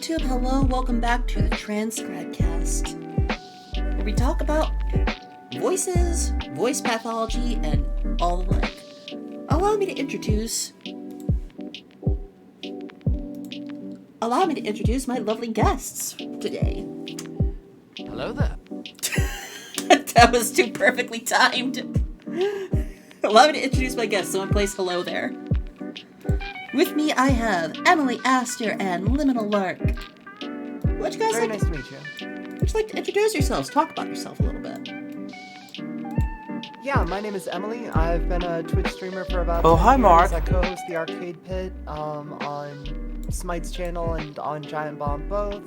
YouTube, hello, welcome back to the TranScribeCast, where we talk about voices, voice pathology, and all the like. Allow me to introduce my lovely guests today. Hello there. That was too perfectly timed. Allow me to introduce my guests. Someone place hello there. With me, I have Emily, Aster, and Liminal Lark. Would you guys Very like nice to meet you. Would you like to introduce yourselves? Talk about yourself a little bit. Yeah, my name is Emily. I've been a Twitch streamer for about 10 hi, years. Mark. I co-host the Arcade Pit on Smite's channel and on Giant Bomb both.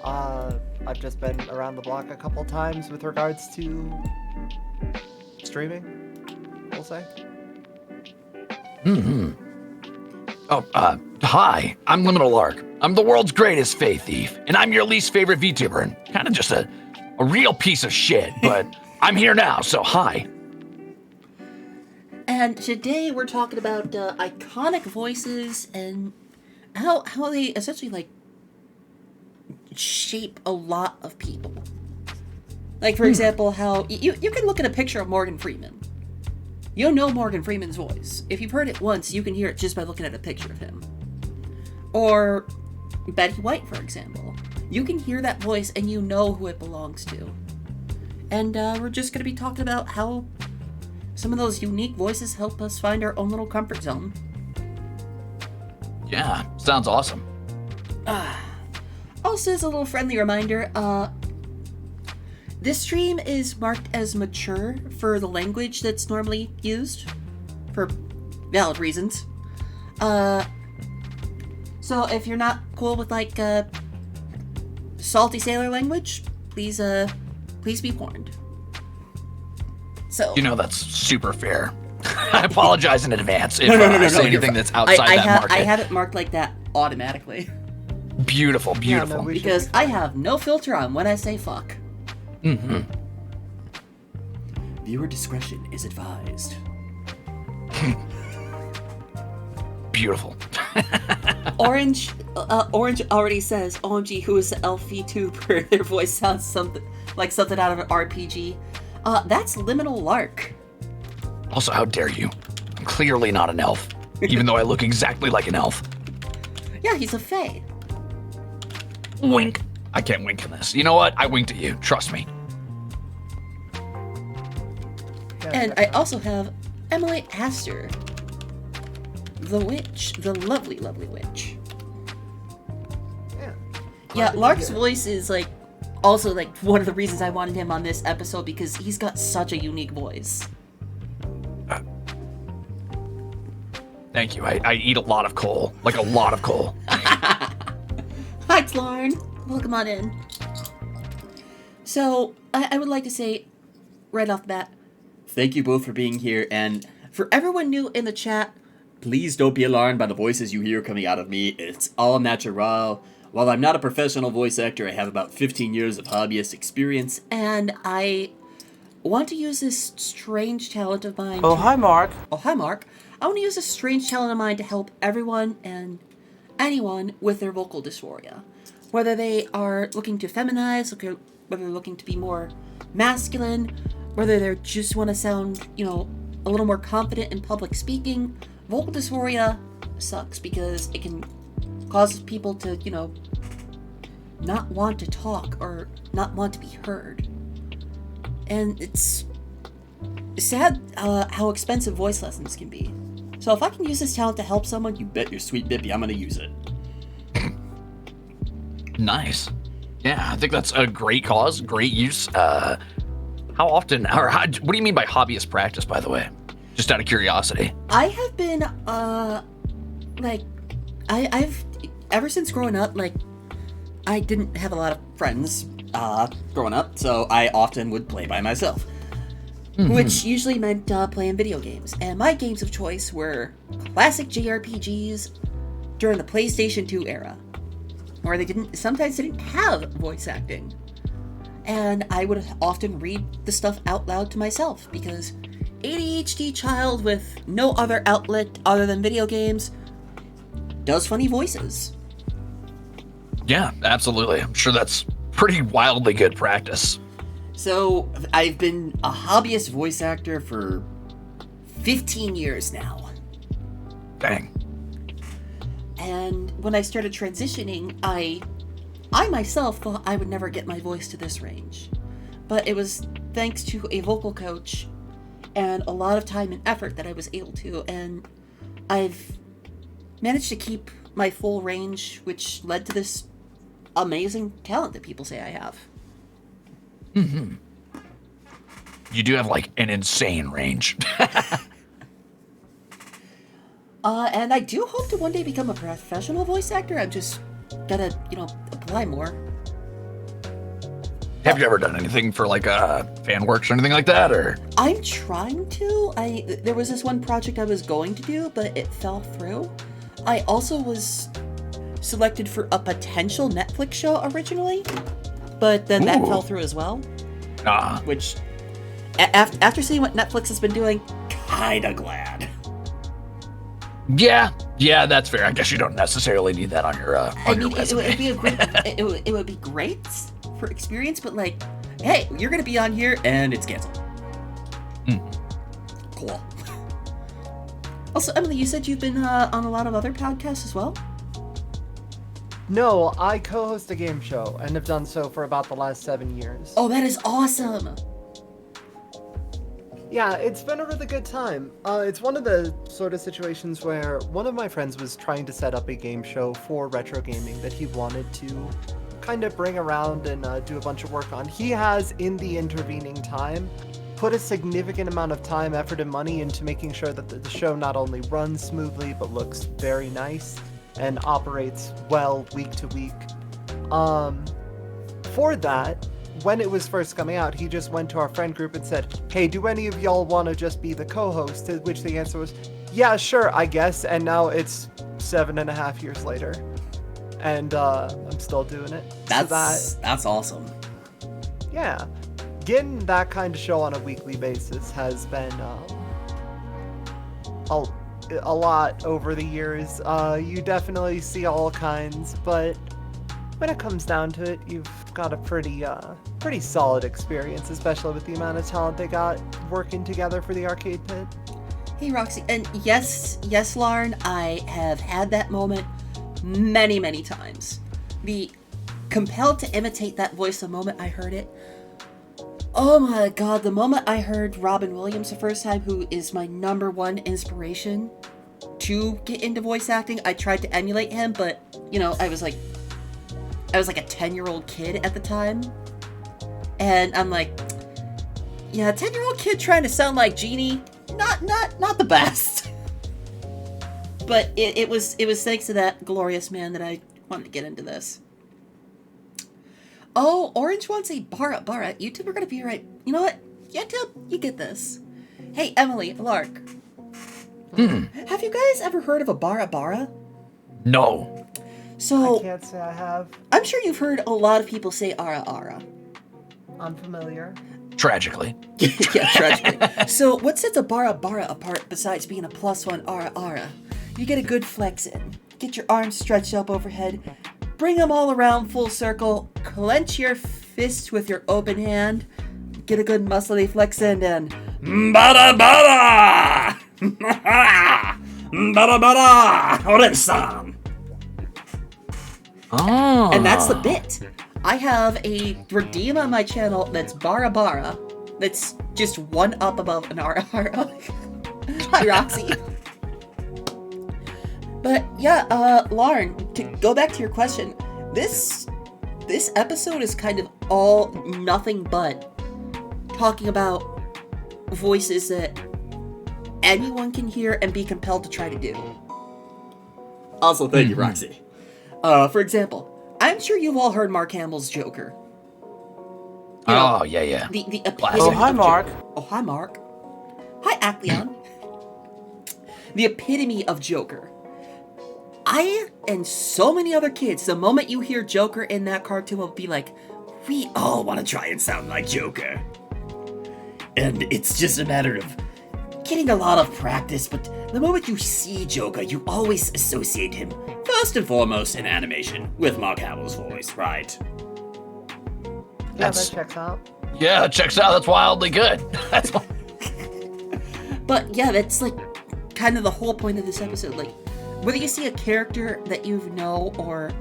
I've just been around the block a couple times with regards to streaming, we'll say. Hi, I'm Liminal Lark. I'm the world's greatest Fae thief, and I'm your least favorite VTuber, and kind of just a real piece of shit, but I'm here now, so hi. And today we're talking about iconic voices and how they essentially like shape a lot of people. Like, for example, how you can look at a picture of Morgan Freeman. You'll know Morgan Freeman's voice. If you've heard it once, you can hear it just by looking at a picture of him. Or Betty White, for example. You can hear that voice and you know who it belongs to. And we're just going to be talking about how some of those unique voices help us find our own little comfort zone. Yeah, sounds awesome. Also, as a little friendly reminder, this stream is marked as mature for the language that's normally used, for valid reasons. So if you're not cool with like salty sailor language, please be warned. So You know that's super fair. I apologize in advance if No, I say anything that's outside that market. I have it marked like that automatically. Beautiful. Yeah, no, we should Because be I fine. have no filter on when I say fuck. Mm-hmm. Viewer discretion is advised. Beautiful. Orange already says, OMG, who is the elf VTuber? Their voice sounds something out of an RPG. That's Liminal Lark. Also, how dare you? I'm clearly not an elf, even though I look exactly like an elf. Yeah, he's a fae. Wink. I can't wink in this. You know what? I winked at you. Trust me. Yeah, And I definitely. also have Emily Aster, the witch, the lovely, lovely witch. Yeah. Yeah, Glad to be Lark's here. voice is like also like one of the reasons I wanted him on this episode, because he's got such a unique voice. Thank you. I eat a lot of coal. Like a lot of coal. Hi, Tlarn. Welcome on in. So, I would like to say, right off the bat, thank you both for being here, and for everyone new in the chat, please don't be alarmed by the voices you hear coming out of me. It's all natural. While I'm not a professional voice actor, I have about 15 years of hobbyist experience, and I want to use this strange talent of mine hi, Mark. Oh, hi, Mark. I want to use this strange talent of mine to help everyone and anyone with their vocal dysphoria. Whether they are looking to feminize, whether they're looking to be more masculine, whether they just want to sound, a little more confident in public speaking, vocal dysphoria sucks because it can cause people to, not want to talk or not want to be heard. And it's sad how expensive voice lessons can be. So if I can use this talent to help someone, you bet your sweet bippy I'm gonna use it. Nice. Yeah, I think that's a great cause, great use. How often, what do you mean by hobbyist practice, by the way? Just out of curiosity. I have been, I've, ever since growing up, I didn't have a lot of friends, growing up, so I often would play by myself. Which usually meant playing video games. And my games of choice were classic JRPGs during the PlayStation 2 era, where sometimes they didn't have voice acting. And I would often read the stuff out loud to myself, because ADHD child with no other outlet other than video games does funny voices. Yeah, absolutely. I'm sure that's pretty wildly good practice. So, I've been a hobbyist voice actor for 15 years now. Dang. And when I started transitioning, I myself thought I would never get my voice to this range. But it was thanks to a vocal coach and a lot of time and effort that I was able to. And I've managed to keep my full range, which led to this amazing talent that people say I have. Mm-hmm. You do have, like, an insane range. And I do hope to one day become a professional voice actor. I'm just gotta, apply more. Have you ever done anything for, like, fan works or anything like that, or? I'm trying to. There was this one project I was going to do, but it fell through. I also was selected for a potential Netflix show originally, but then that fell through as well. Which, after seeing what Netflix has been doing, kinda glad. Yeah, that's fair. I guess you don't necessarily need that on your resume. It would be great for experience, but like, hey, you're gonna be on here and it's canceled. Cool. Also, Emily, you said you've been on a lot of other podcasts as well? No, I co-host a game show and have done so for about the last 7 years. Oh, that is awesome! Yeah, it's been a really good time. It's one of the sort of situations where one of my friends was trying to set up a game show for retro gaming that he wanted to kind of bring around and do a bunch of work on. He has, in the intervening time, put a significant amount of time, effort, and money into making sure that the show not only runs smoothly, but looks very nice and operates well week to week. For that, when it was first coming out, he just went to our friend group and said, hey, do any of y'all want to just be the co-host? To which the answer was, yeah, sure, I guess. And now it's 7.5 years later. And I'm still doing it. That's awesome. Yeah. Getting that kind of show on a weekly basis has been a lot over the years. You definitely see all kinds, but when it comes down to it, you've got a pretty solid experience, especially with the amount of talent they got working together for the arcade pit. Hey, Roxy, and yes, Lauren, I have had that moment many, many times. The compelled to imitate that voice the moment I heard it. Oh my god, the moment I heard Robin Williams the first time, who is my number one inspiration to get into voice acting, I tried to emulate him, but, I was like a 10-year-old kid at the time. And I'm like, yeah, a 10-year-old kid trying to sound like Genie, not the best. But it was thanks to that glorious man that I wanted to get into this. Oh, Orange wants a Bara. YouTube, we're gonna be right. You know what? YouTube, you get this. Hey, Emily, Lark. Have you guys ever heard of a Bara? No. So, I can't say I have. I'm sure you've heard a lot of people say ara. I'm familiar. Tragically. Yeah, tragically. So, what sets a Bara apart besides being a +1 ara? You get a good flex in. Get your arms stretched up overhead. Bring them all around full circle. Clench your fist with your open hand. Get a good muscly flex in and... Bara! Bara! Ore-san! Oh. And that's the bit. I have a redeem on my channel that's Bara. That's just one up above an ara. Hi, Roxy. But yeah, Lauren, to go back to your question, this episode is kind of all nothing but talking about voices that anyone can hear and be compelled to try to do. Also, thank you, Roxy. For example, I'm sure you've all heard Mark Hamill's Joker. Yeah. The epitome Oh, hi, of Mark. Joker. Oh, hi, Mark. Hi, Acleon. The epitome of Joker. I and so many other kids, the moment you hear Joker in that cartoon, will be like, we all want to try and sound like Joker. And it's just a matter of getting a lot of practice, but the moment you see Joker, you always associate him, first and foremost in animation, with Mark Hamill's voice, right? Yeah, that checks out. Yeah, it checks out. That's wildly good. That's But yeah, that's like kind of the whole point of this episode. Like, whether you see a character that you know or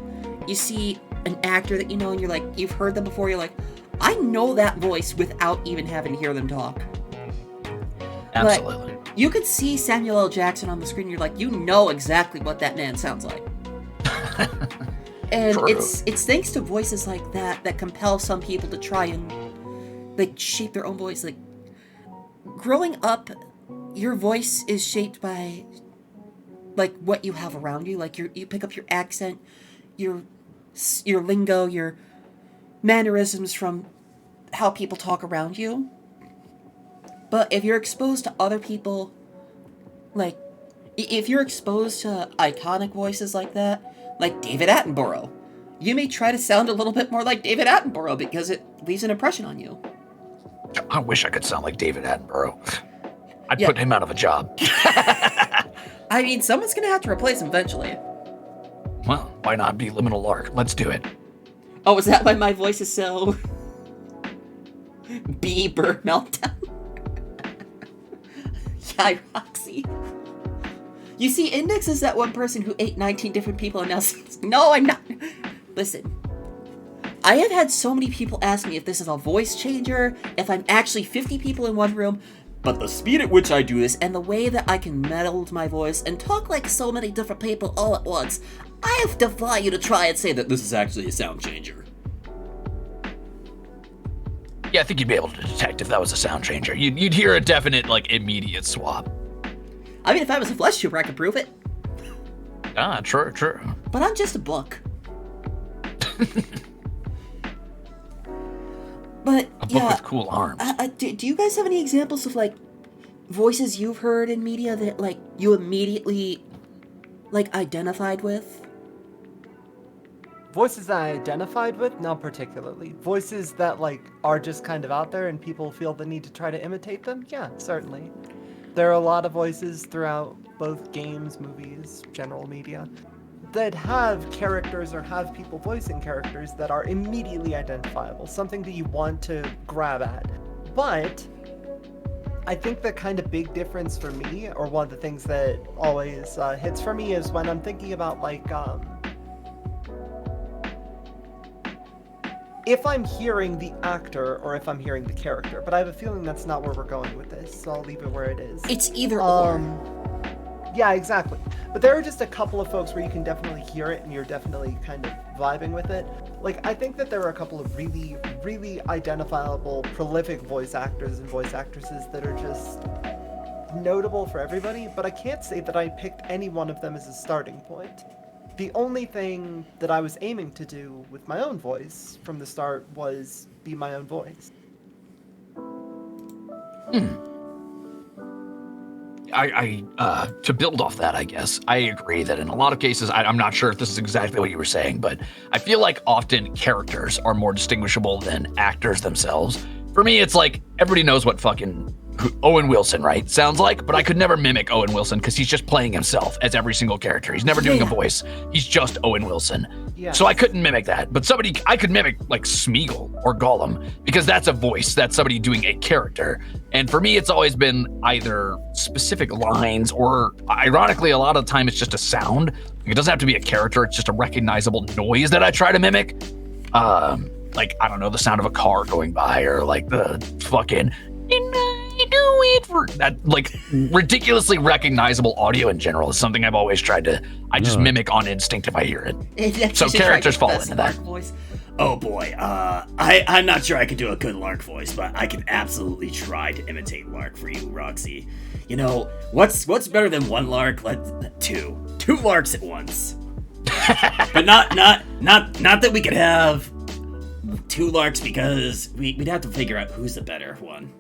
you see an actor that you know and you're like, you've heard them before, you're like, I know that voice without even having to hear them talk. absolutely. Like, you could see Samuel L. Jackson on the screen, you're like, you know exactly what that man sounds like. And True. it's thanks to voices like that that compel some people to try and like shape their own voice. Like, growing up, your voice is shaped by like what you have around you. Like, you pick up your accent, your lingo, your mannerisms from how people talk around you. But if you're exposed to other people, like, if you're exposed to iconic voices like that, like David Attenborough, you may try to sound a little bit more like David Attenborough because it leaves an impression on you. I wish I could sound like David Attenborough. I'd Yeah. put him out of a job. I mean, someone's gonna have to replace him eventually. Well, why not be Liminal Lark? Let's do it. Oh, is that why my voice is so... Bieber meltdown? Yeah, Roxy. You see, Index is that one person who ate 19 different people and now says, no, I'm not. Listen, I have had so many people ask me if this is a voice changer, if I'm actually 50 people in one room, but the speed at which I do this and the way that I can meld my voice and talk like so many different people all at once, I have defy you to try and say that this is actually a sound changer. Yeah, I think you'd be able to detect if that was a sound changer. You'd hear a definite, like, immediate swap. I mean, if I was a flesh trooper, I could prove it. Ah, true. But I'm just a book. But A book yeah, with cool arms. do you guys have any examples of like voices you've heard in media that like you immediately like identified with? Voices that I identified with, not particularly. Voices that like are just kind of out there and people feel the need to try to imitate them, yeah, certainly. There are a lot of voices throughout both games, movies, general media, that have characters or have people voicing characters that are immediately identifiable, something that you want to grab at. But I think the kind of big difference for me, or one of the things that always hits for me, is when I'm thinking about like, if I'm hearing the actor or if I'm hearing the character. But I have a feeling that's not where we're going with this, so I'll leave it where it is. It's either or. Yeah, exactly. But there are just a couple of folks where you can definitely hear it and you're definitely kind of vibing with it. Like, I think that there are a couple of really, really identifiable, prolific voice actors and voice actresses that are just notable for everybody, but I can't say that I picked any one of them as a starting point. The only thing that I was aiming to do with my own voice from the start was be my own voice. To build off that, I guess, I agree that in a lot of cases, I'm not sure if this is exactly what you were saying, but I feel like often characters are more distinguishable than actors themselves. For me, it's like everybody knows what fucking Owen Wilson, right? Sounds like, but I could never mimic Owen Wilson because he's just playing himself as every single character. He's never doing a voice. He's just Owen Wilson. Yeah. So I couldn't mimic that. But I could mimic like Smeagol or Gollum because that's a voice. That's somebody doing a character. And for me, it's always been either specific lines or, ironically, a lot of the time it's just a sound. It doesn't have to be a character. It's just a recognizable noise that I try to mimic. Like, I don't know, the sound of a car going by or like the fucking... do it for that, like ridiculously recognizable audio in general is something I've always tried to. I just mimic on instinct if I hear it. So characters fall into that. Voice. Oh boy, I'm not sure I could do a good Lark voice, but I can absolutely try to imitate Lark for you, Roxy. You know, what's better than one Lark? Two Larks at once. But not that we could have two Larks because we'd have to figure out who's the better one.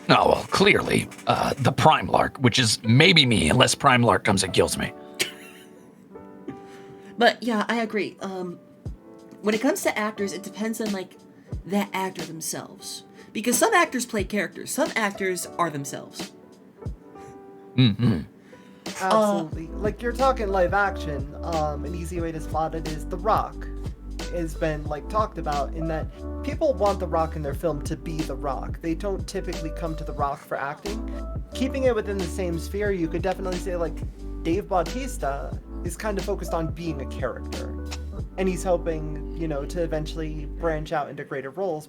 Oh, well, clearly, the Prime Lark, which is maybe me, unless Prime Lark comes and kills me. But yeah, I agree. When it comes to actors, it depends on like that actor themselves. Because some actors play characters. Some actors are themselves. Mm-hmm. Absolutely. Like, you're talking live action. An easy way to spot it is The Rock. Has been like talked about in that people want The Rock in their film to be The Rock. They don't typically come to The Rock for acting. Keeping it within the same sphere, you could definitely say like Dave Bautista is kind of focused on being a character. And he's hoping, to eventually branch out into greater roles,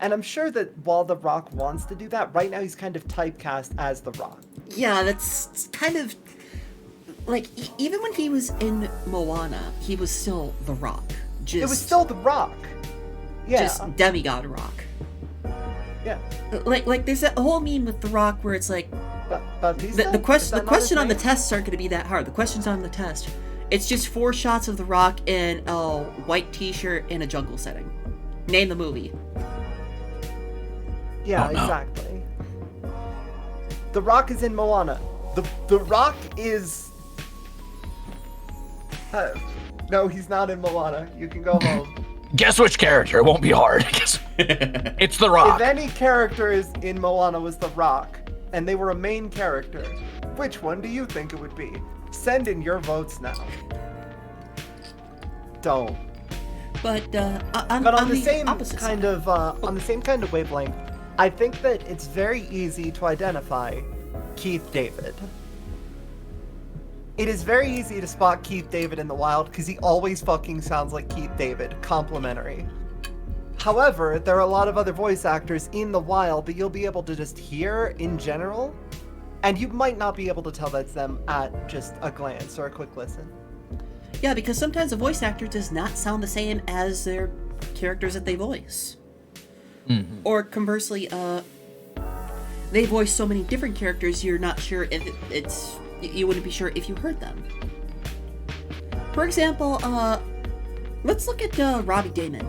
and I'm sure that while The Rock wants to do that, right now he's kind of typecast as The Rock. Yeah, that's kind of like even when he was in Moana, he was still The Rock. It was still The Rock. Yeah. Just demigod Rock. Yeah. Like there's that whole meme with The Rock where it's like Bautista? the question on the tests aren't going to be that hard. The questions on the test, it's just 4 shots of The Rock in a white t-shirt in a jungle setting. Name the movie. Yeah, Oh, no. exactly. The Rock is in Moana. The Rock is... no, he's not in Moana. You can go home. Guess which character? It won't be hard. It's The Rock. If any character is in Moana was The Rock, and they were a main character, which one do you think it would be? Send in your votes now. Don't. But on the same opposite kind side. of on the same kind of wavelength, I think that it's very easy to identify Keith David. It is very easy to spot Keith David in the wild because he always fucking sounds like Keith David, complimentary. However, there are a lot of other voice actors in the wild that you'll be able to just hear in general, and you might not be able to tell that's them at just a glance or a quick listen. Yeah, because sometimes a voice actor does not sound the same as their characters that they voice. Mm-hmm. Or conversely, they voice so many different characters you're not sure if you wouldn't be sure if you heard them. For example, let's look at Robbie Damon,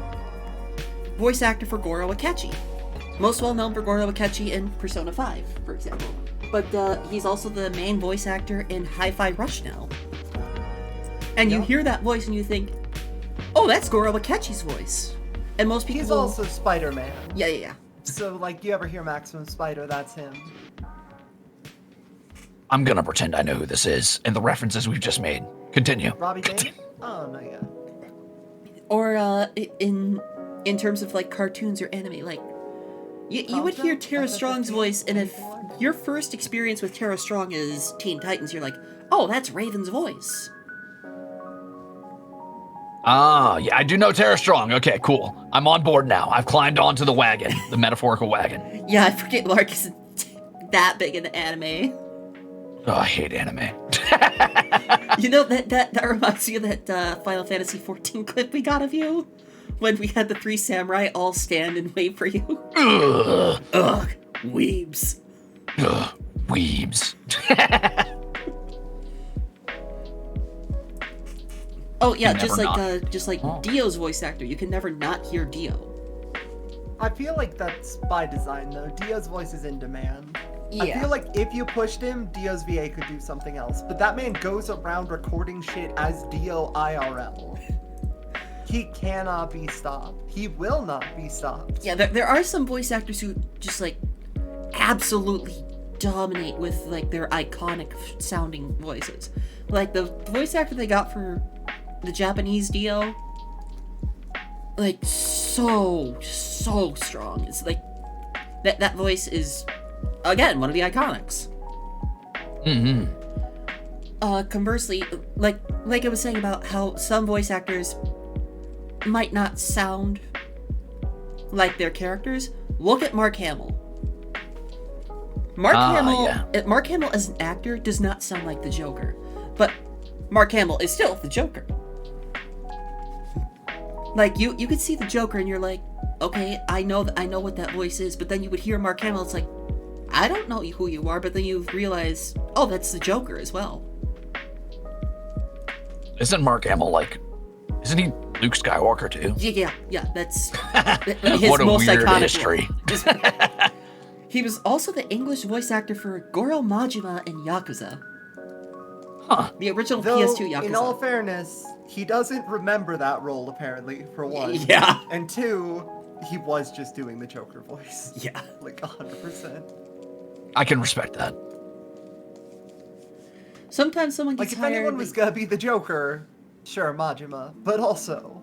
voice actor for Goro Akechi. Most well known for Goro Akechi in Persona 5, for example. But he's also the main voice actor in Hi-Fi Rush now. And you hear that voice and you think, oh, that's Goro Akechi's voice. And most people... He's also Spider-Man. Yeah. So, like, you ever hear Maximum Spider, that's him. I'm gonna pretend I know who this is and the references we've just made. Continue. Robbie Damon? Oh, no, yeah. Or in terms of like cartoons or anime, like you would hear Tara Strong's voice, and if your first experience with Tara Strong is Teen Titans, you're like, oh, that's Raven's voice. Ah, yeah, I do know Tara Strong. Okay, cool. I'm on board now. I've climbed onto the wagon, the metaphorical wagon. Yeah, I forget Lark isn't that big into anime. Oh, I hate anime. You know, that reminds me of that Final Fantasy XIV clip we got of you? When we had the 3 samurai all stand and wait for you. Ugh. Ugh, weebs. Ugh, weebs. Oh yeah, Can just never like Oh. Dio's voice actor. You can never not hear Dio. I feel like that's by design, though. Dio's voice is in demand. I Yeah. feel like if you pushed him, Dio's VA could do something else. But that man goes around recording shit as Dio IRL. He cannot be stopped. He will not be stopped. Yeah, there are some voice actors who just like absolutely dominate with like their iconic sounding voices. Like the voice actor they got for the Japanese Dio, like so strong. It's like that voice is again one of the iconics. Mm-hmm. Conversely, like I was saying about how some voice actors might not sound like their characters. Look at Mark Hamill. Mark Hamill as an actor does not sound like the Joker, but Mark Hamill is still the Joker. Like you could see the Joker and you're like, okay, I know what that voice is, but then you would hear Mark Hamill, it's like, I don't know who you are, but then you realize, oh, that's the Joker as well. Isn't Mark Hamill isn't he Luke Skywalker too? Yeah, that's his What a most weird iconic history. role. He was also the English voice actor for Goro Majima in Yakuza. Huh. The original Though, PS2 Yakuza. in all fairness, he doesn't remember that role, apparently, for one. Yeah. And 2, he was just doing the Joker voice. Yeah. Like, 100%. I can respect that. Sometimes someone Like, gets if hired. anyone was gonna be the Joker, sure, Majima, but also...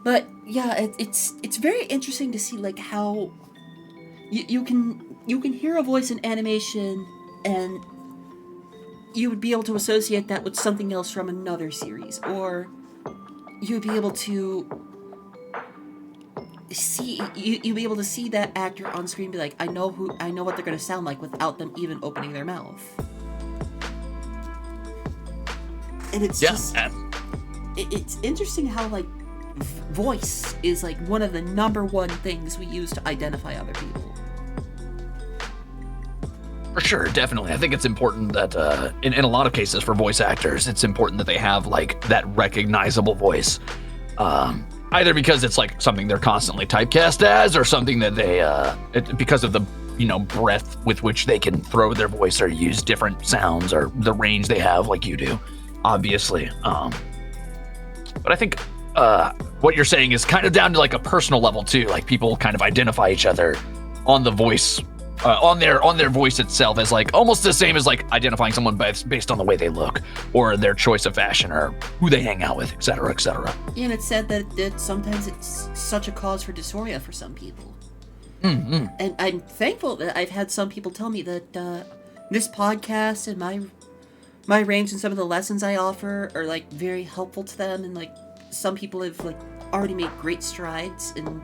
But yeah, it's very interesting to see like how you can hear a voice in animation and you would be able to associate that with something else from another series, or you would be able to see you'd be able to see that actor on screen, be like, I know what they're going to sound like without them even opening their mouth. And it's just it's interesting how like voice is like one of the number one things we use to identify other people. For sure, definitely. I think it's important that in a lot of cases for voice actors, it's important that they have like that recognizable voice. Either because it's like something they're constantly typecast as, or something that they because of the breadth with which they can throw their voice or use different sounds or the range they have, like you do, obviously. But I think what you're saying is kind of down to like a personal level too. Like people kind of identify each other on the voice, on their voice itself, as like almost the same as like identifying someone based on the way they look or their choice of fashion or who they hang out with, etc., etc. Yeah, and it's said that sometimes it's such a cause for dysphoria for some people. Mm-hmm. And I'm thankful that I've had some people tell me that this podcast and my range and some of the lessons I offer are like very helpful to them, and like some people have like already made great strides in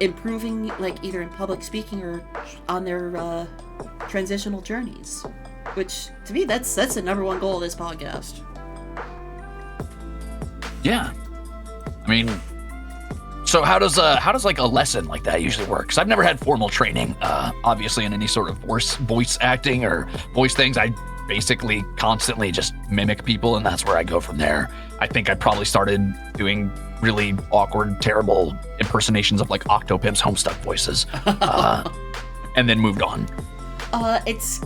improving, like either in public speaking or on their transitional journeys, which to me that's the number one goal of this podcast. Yeah, I mean, so how does like a lesson like that usually work? Because I've never had formal training, obviously, in any sort of voice acting or voice things. I basically constantly just mimic people, and that's where I go from there. I think I probably started doing really awkward, terrible impersonations of like Octopimp's Homestuck voices, and then moved on. It's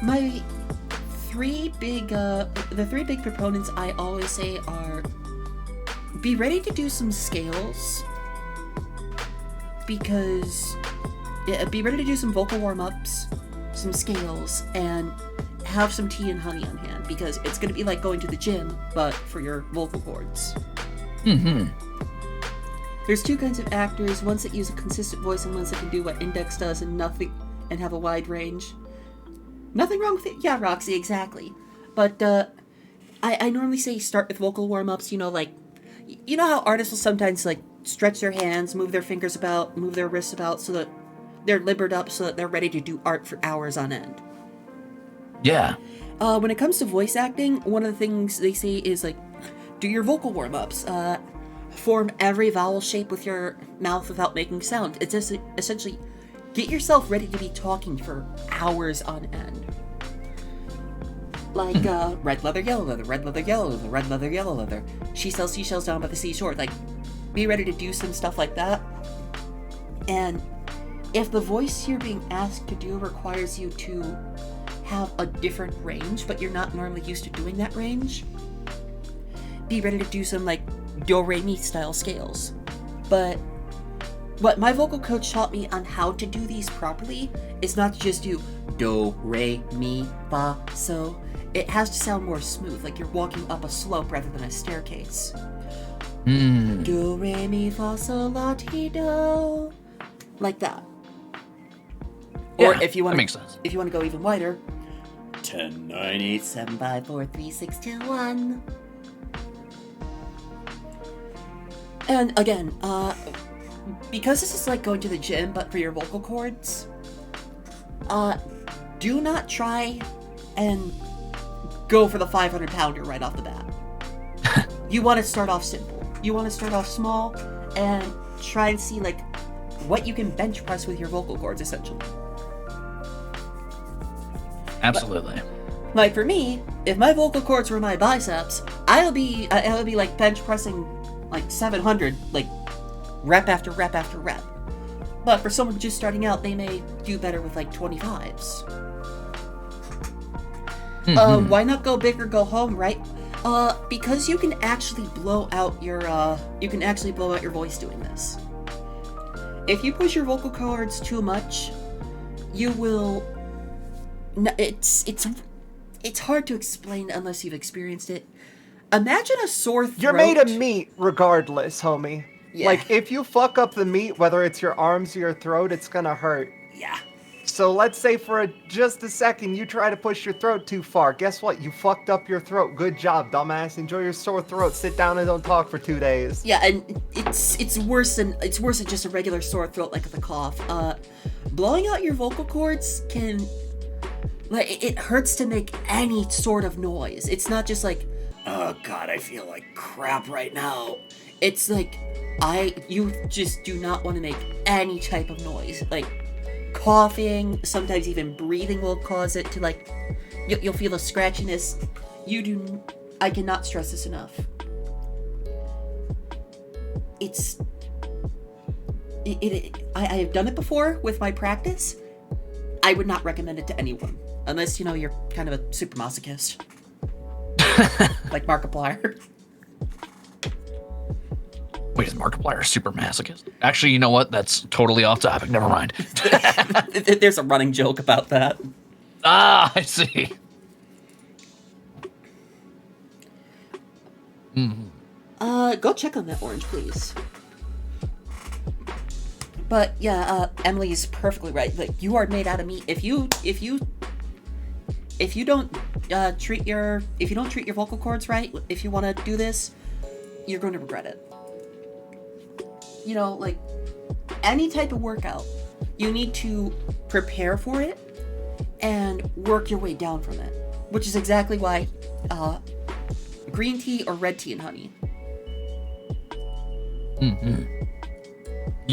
my the three big proponents I always say are: be ready to do some scales, because be ready to do some vocal warm-ups, some scales, and have some tea and honey on hand, because it's going to be like going to the gym, but for your vocal cords. Mm-hmm. There's two kinds of actors: ones that use a consistent voice and ones that can do what Index does and have a wide range. Nothing wrong with it. Yeah, Roxy, exactly. But I normally say start with vocal warm-ups, like, you know how artists will sometimes like stretch their hands, move their fingers about, move their wrists about, so that they're limbered up so that they're ready to do art for hours on end. Yeah. When it comes to voice acting, one of the things they say is like, do your vocal warm-ups. Form every vowel shape with your mouth without making sound. It's just essentially get yourself ready to be talking for hours on end. Like red leather, yellow leather, red leather, yellow leather, red leather, yellow leather. She sells seashells down by the seashore. Like, be ready to do some stuff like that. And if the voice you're being asked to do requires you to have a different range, but you're not normally used to doing that range, be ready to do some like do-re-mi style scales. But what my vocal coach taught me on how to do these properly is not to just do do, re, mi, fa, so. It has to sound more smooth, like you're walking up a slope rather than a staircase. Do, re, mi, fa, sol, la, ti, do. Like that. Yeah, or if you want that makes sense. If you want to go even wider, 10, 9, 8, 7, 5, 4, 3, 6, 2, 1. And again, because this is like going to the gym, but for your vocal cords, do not try and go for the 500-pounder right off the bat. You want to start off simple. You want to start off small and try and see like what you can bench press with your vocal cords, essentially. Absolutely. Like for me, if my vocal cords were my biceps, I'll be like bench pressing like 700, like rep after rep after rep. But for someone just starting out, they may do better with like 25s. Mm-hmm. Why not go big or go home, right? Because you can actually blow out your voice doing this. If you push your vocal cords too much, you will No, it's hard to explain unless you've experienced it. Imagine a sore throat. You're made of meat regardless, homie. Yeah. Like, if you fuck up the meat, whether it's your arms or your throat, it's gonna hurt. Yeah. So let's say for just a second you try to push your throat too far. Guess what? You fucked up your throat. Good job, dumbass. Enjoy your sore throat. Sit down and don't talk for 2 days. Yeah, and it's worse than just a regular sore throat like the cough. Blowing out your vocal cords can, like, it hurts to make any sort of noise. It's not just like, Oh god, I feel like crap right now. it's like you just do not want to make any type of noise. Like coughing, sometimes even breathing will cause it to, like, you'll feel a scratchiness. I cannot stress this enough. I have done it before with my practice. I would not recommend it to anyone unless, you're kind of a super masochist. Like Markiplier. Wait, is Markiplier a super masochist? Actually, you know what? That's totally off topic. Never mind. There's a running joke about that. Ah, I see. Go check on that orange, please. But yeah, Emily's perfectly right. Like, you are made out of meat. If you don't treat your vocal cords right, if you want to do this, you're going to regret it. Like any type of workout, you need to prepare for it and work your way down from it, which is exactly why green tea or red tea and honey.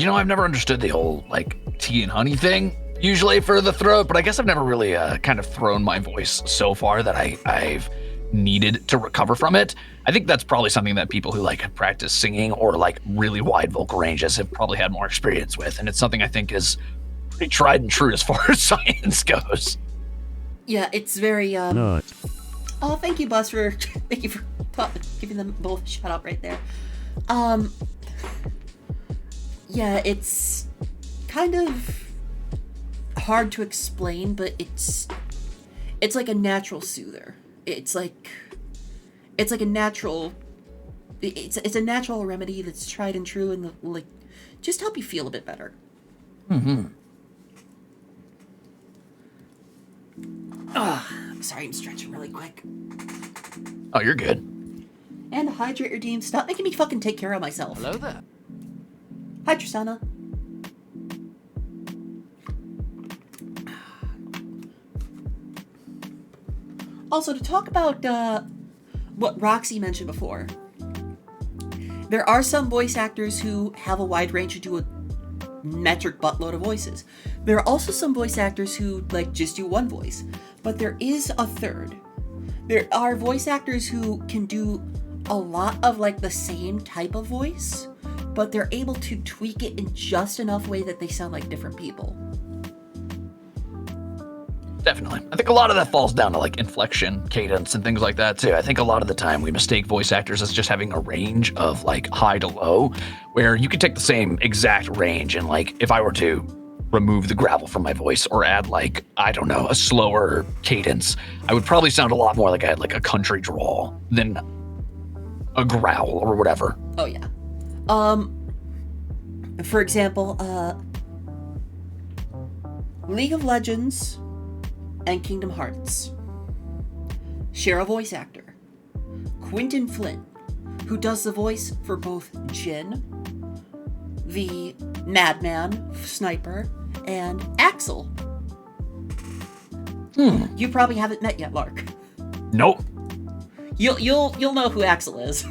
I've never understood the whole, like, tea and honey thing, usually for the throat, but I guess I've never really kind of thrown my voice so far that I've needed to recover from it. I think that's probably something that people who, like, practice singing or, like, really wide vocal ranges have probably had more experience with, and it's something I think is pretty tried and true as far as science goes. Yeah, it's very, No. Oh, thank you, Buzz, for giving them both a shout out right there. Yeah, it's kind of hard to explain, but it's like a natural soother. It's a natural remedy that's tried and true and, like, just help you feel a bit better. I'm sorry, I'm stretching really quick. Oh, you're good. And hydrate your team. Stop making me fucking take care of myself. Hello there. Hi, Tristana. Also, to talk about what Roxy mentioned before, there are some voice actors who have a wide range to do a metric buttload of voices. There are also some voice actors who, like, just do one voice, but there is a third. There are voice actors who can do a lot of, like, the same type of voice, but they're able to tweak it in just enough way that they sound like different people. Definitely. I think a lot of that falls down to, like, inflection, cadence, and things like that, too. I think a lot of the time we mistake voice actors as just having a range of, like, high to low, where you could take the same exact range and, like, if I were to remove the gravel from my voice or add, like, I don't know, a slower cadence, I would probably sound a lot more like I had, like, a country drawl than a growl or whatever. Oh, yeah. For example, League of Legends and Kingdom Hearts share a voice actor, Quentin Flynn, who does the voice for both Jin, the Madman Sniper, and Axel. You probably haven't met yet, Lark. Nope. You'll know who Axel is.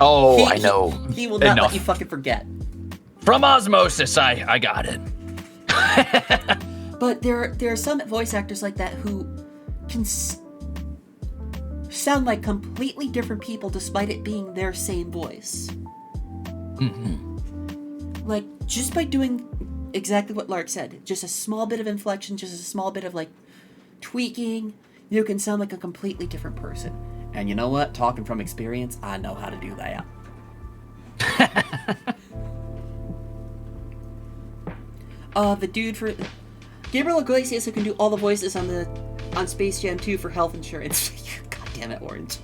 Oh, I know. He will not enough. let you fucking forget. From osmosis, I got it. But there are some voice actors like that who can sound like completely different people despite it being their same voice. Like, just by doing exactly what Lark said, just a small bit of inflection, just a small bit of, like, tweaking, you can sound like a completely different person. And you know what? Talking from experience, I know how to do that. The dude for Gabriel Iglesias, who can do all the voices on the on Space Jam 2 for health insurance. God damn it, Orange.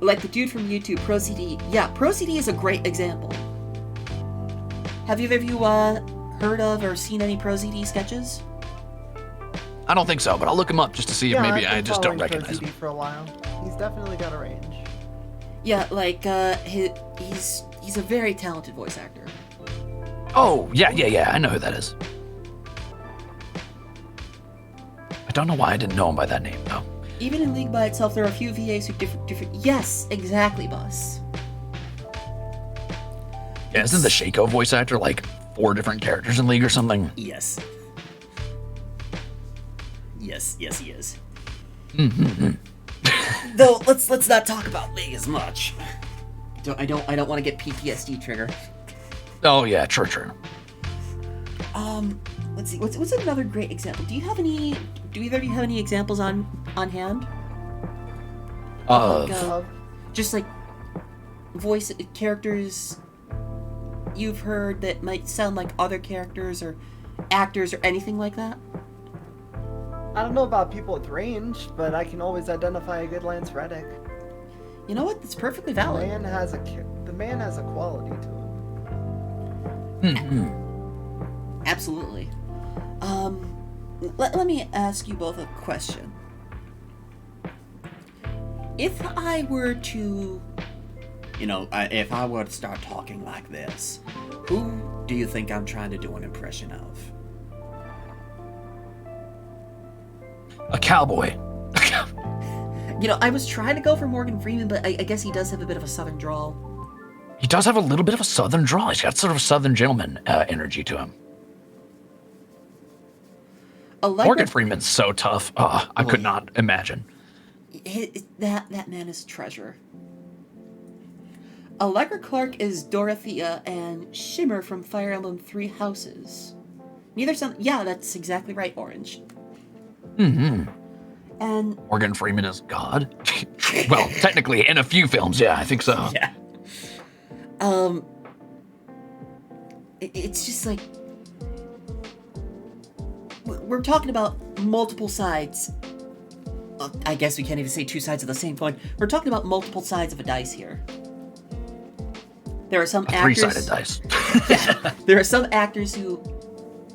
Like the dude from YouTube, ProCD. Yeah, ProCD is a great example. Have either of you heard of or seen any ProCD sketches? I don't think so, but I'll look him up just to see if maybe I just don't recognize him. for a while. He's definitely got a range. Yeah, like he's a very talented voice actor. Oh, yeah, I know who that is. I don't know why I didn't know him by that name, though. Even in League by itself, there are a few VAs who different. Yes, exactly, boss. Yeah, isn't the Shaco voice actor like 4 different characters in League or something? Yes. Yes, he is. Mm-hmm. Though let's not talk about League as much. I don't want to get PTSD trigger. Oh yeah, true. Let's see. What's another great example? Do either of you have any examples on hand? Just like voice characters you've heard that might sound like other characters or actors or anything like that? I don't know about people with range, but I can always identify a good Lance Reddick. You know what? That's perfectly valid. The man has a quality to him. Mm-hmm. Absolutely. Let me ask you both a question. If I were to, if I were to start talking like this, who do you think I'm trying to do an impression of? A cowboy. I was trying to go for Morgan Freeman, but I guess he does have a bit of a southern drawl. He does have a little bit of a southern drawl. He's got sort of a southern gentleman energy to him. Morgan Freeman's so tough. I could not imagine. That man is a treasure. Allegra Clark is Dorothea and Shimmer from Fire Emblem 3 Houses. Neither sound... Yeah, that's exactly right, Orange. Mm-hmm. And... Morgan Freeman is God? Well, technically, in a few films, yeah, I think so. Yeah. It's just like... We're talking about multiple sides. I guess we can't even say 2 sides of the same coin. We're talking about multiple sides of a dice here. There are some actors... 3-sided dice. Yeah, there are some actors who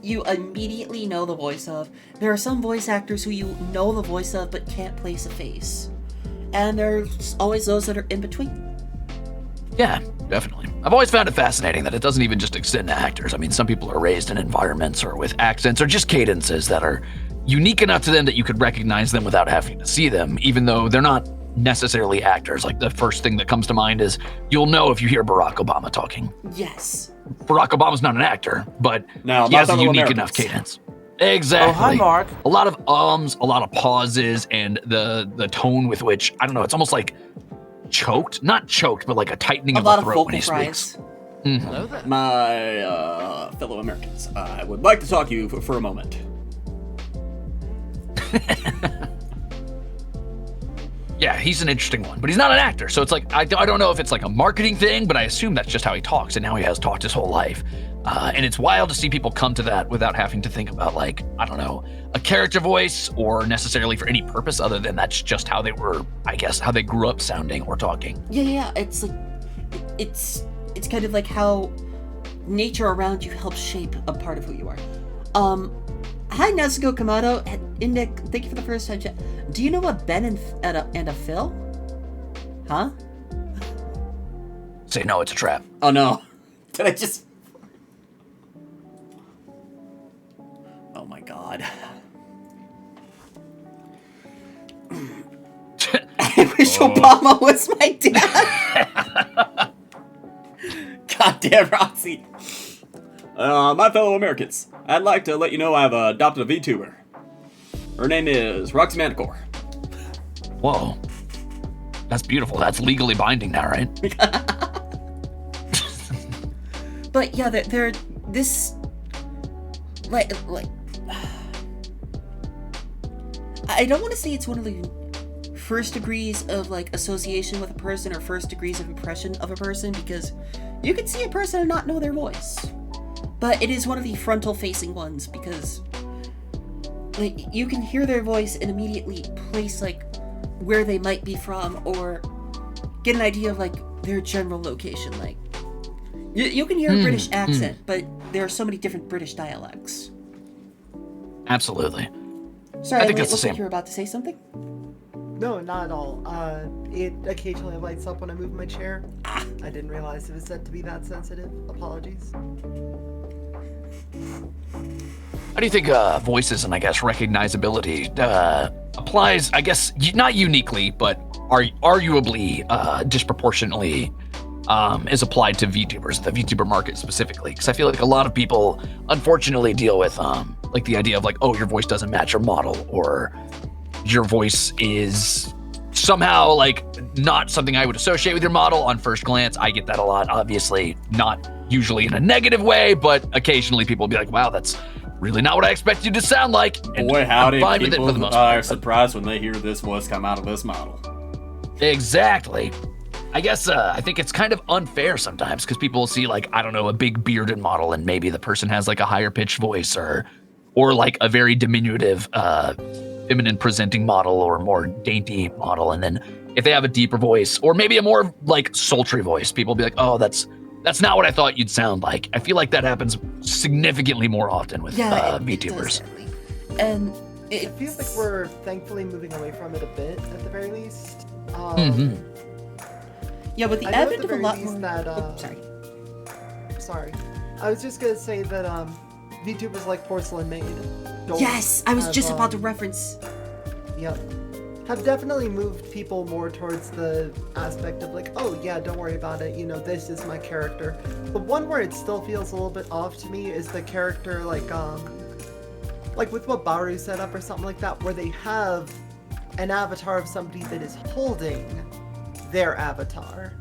you immediately know the voice of. There are some voice actors who you know the voice of but can't place a face. And there's always those that are in between. Yeah, definitely. I've always found it fascinating that it doesn't even just extend to actors. I mean, some people are raised in environments or with accents or just cadences that are unique enough to them that you could recognize them without having to see them, even though they're not necessarily actors. Like the first thing that comes to mind is you'll know if you hear Barack Obama talking. Yes. Barack Obama's not an actor, but no, he has a unique enough cadence. Exactly. Oh, hi, Mark. A lot of ums, a lot of pauses, and the tone with which, I don't know, it's almost like choked. Not choked, but like a tightening of the throat when he speaks. Mm-hmm. Hello there. My fellow Americans, I would like to talk to you for a moment. Yeah, he's an interesting one, but he's not an actor. So it's like, I don't know if it's like a marketing thing, but I assume that's just how he talks, and now he has talked his whole life. And it's wild to see people come to that without having to think about, like, I don't know, a character voice or necessarily for any purpose other than that's just how they were, I guess, how they grew up sounding or talking. Yeah, it's like, it's kind of like how nature around you helps shape a part of who you are. Hi, Nezuko Kamado. Indic, thank you for the first time chat. Do you know what Ben and a Phil? Huh? Say no, it's a trap. Oh no. Did I just... Oh my god. I wish Obama was my dad. Goddamn, Roxy. My fellow Americans, I'd like to let you know I've adopted a VTuber. Her name is Roxy Manticore. Whoa. That's beautiful. That's legally binding now, right? But yeah, they're this like I don't want to say it's one of the first degrees of like association with a person or first degrees of impression of a person, because you can see a person and not know their voice. But it is one of the frontal facing ones, because like you can hear their voice and immediately place like where they might be from or get an idea of like their general location. Like you can hear a British accent, but there are so many different British dialects. Absolutely. Sorry, I think it it's the looks like same. you were about to say something. No, not at all. It occasionally lights up when I move my chair. I didn't realize it was set to be that sensitive. Apologies. How do you think voices and I guess recognizability applies, I guess, not uniquely, but arguably disproportionately is applied to VTubers, the VTuber market specifically? Because I feel like a lot of people unfortunately deal with like the idea of like, oh, your voice doesn't match your model, or your voice is somehow like not something I would associate with your model on first glance. I get that a lot, obviously, not usually in a negative way, but occasionally people will be like, wow, that's really not what I expected you to sound like. And Boy, howdy, I'm fine with it for the people most are part. surprised when they hear this voice come out of this model. Exactly. I guess I think it's kind of unfair sometimes because people will see like, I don't know, a big bearded model and maybe the person has like a higher pitched voice or like a very diminutive feminine presenting model or more dainty model. And then if they have a deeper voice or maybe a more like sultry voice, people will be like, oh, that's not what I thought you'd sound like. I feel like that happens significantly more often with VTubers. Exactly. And It feels like we're thankfully moving away from it a bit, at the very least. yeah, with the I know advent at of the a very lot least more. that, Sorry. I was just gonna say that VTubers like Porcelain Maid. Yes, I was just about to have reference. definitely moved people more towards the aspect of like, oh yeah, don't worry about it, you know, this is my character. The one where it still feels a little bit off to me is the character like with what Baru set up or something like that, where they have an avatar of somebody that is holding their avatar.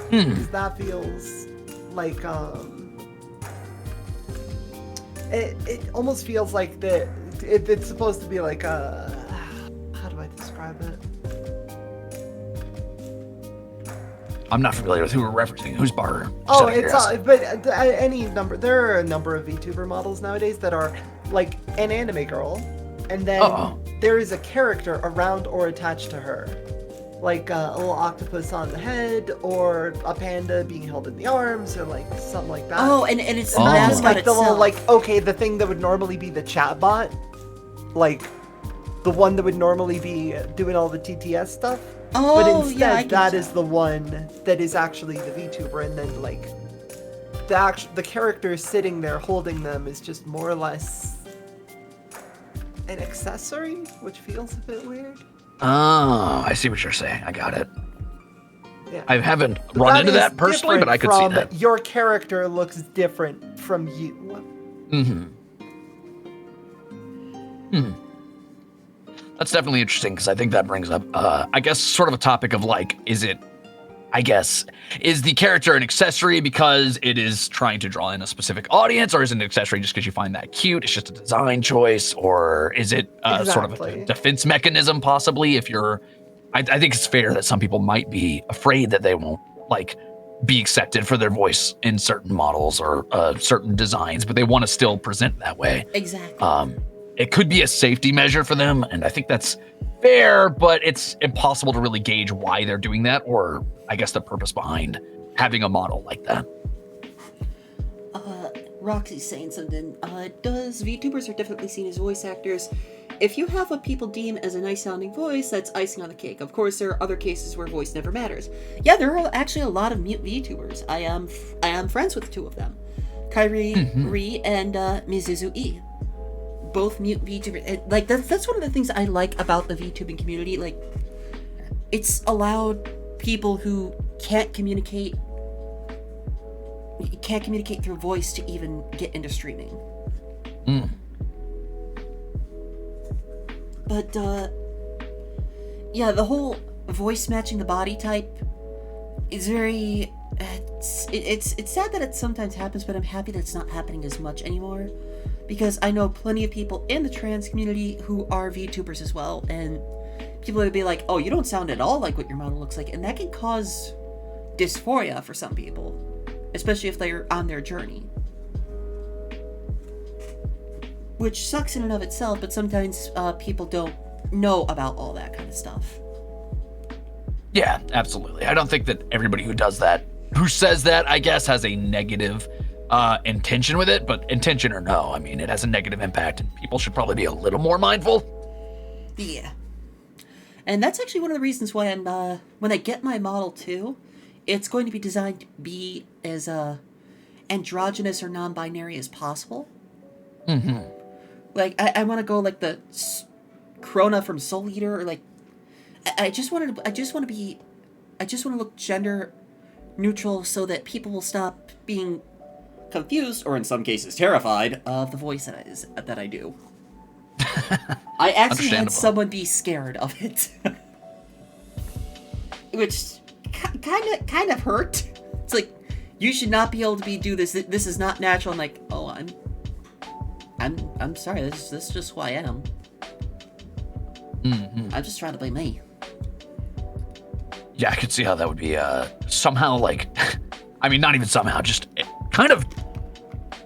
Because that feels like it almost feels like it's supposed to be like a, how do I describe it? I'm not familiar with who we're referencing. Who's Baru? Oh, it's but any number. There are a number of VTuber models nowadays that are like an anime girl, and then there is a character around or attached to her, like a little octopus on the head, or a panda being held in the arms, or like something like that. Oh, and it's the Not mascot just like the itself. little like the thing that would normally be the chatbot, like the one that would normally be doing all the TTS stuff. Oh, But instead, yeah, I get that is the one that is actually the VTuber, and then like the character sitting there holding them is just more or less an accessory, which feels a bit weird. Oh, I see what you're saying. I got it. Yeah. I haven't But run that into is that personally, but I could see different that. from your character looks different from you. That's definitely interesting because I think that brings up, I guess, sort of a topic of like, is the character an accessory because it is trying to draw in a specific audience, or is it an accessory just because you find that cute? It's just a design choice, or is it sort of a Exactly. defense mechanism possibly? If you're, I think it's fair that some people might be afraid that they won't like be accepted for their voice in certain models or certain designs, but they want to still present that way. Exactly. It could be a safety measure for them, and I think that's fair, but it's impossible to really gauge why they're doing that, or I guess the purpose behind having a model like that. Roxy's saying something. Does VTubers are definitely seen as voice actors? If you have what people deem as a nice sounding voice, that's icing on the cake. Of course, there are other cases where voice never matters. Yeah, there are actually a lot of mute VTubers. I am friends with two of them, Kairi Ri and Mizuzu E. Both mute VTubers. Like that's one of the things I like about the VTubing community. Like, it's allowed people who can't communicate through voice to even get into streaming. But yeah, the whole voice matching the body type is very it's sad that it sometimes happens, but I'm happy that it's not happening as much anymore, because I know plenty of people in the trans community who are VTubers as well, and people would be like, oh, you don't sound at all like what your model looks like, and that can cause dysphoria for some people, especially if they're on their journey. which sucks in and of itself, but sometimes people don't know about all that kind of stuff. Yeah, absolutely. I don't think that everybody who does that, who says that, I guess, has a negative intention with it, but intention or no, I mean, it has a negative impact, and people should probably be a little more mindful. Yeah. And that's actually one of the reasons why I'm, when I get my Model 2, it's going to be designed to be as androgynous or non-binary as possible. Mm-hmm. Like, I want to go like the Krona from Soul Eater, or like, I just want to look gender neutral so that people will stop being Confused, or in some cases terrified, of the voice that I do. I actually had someone be scared of it, which kind of hurt. It's like, you should not be able to do this. This is not natural. I'm like, oh, I'm sorry. This is just who I am. Mm-hmm. I'm just trying to be me. Yeah, I could see how that would be somehow like, I mean, not even somehow, just kind of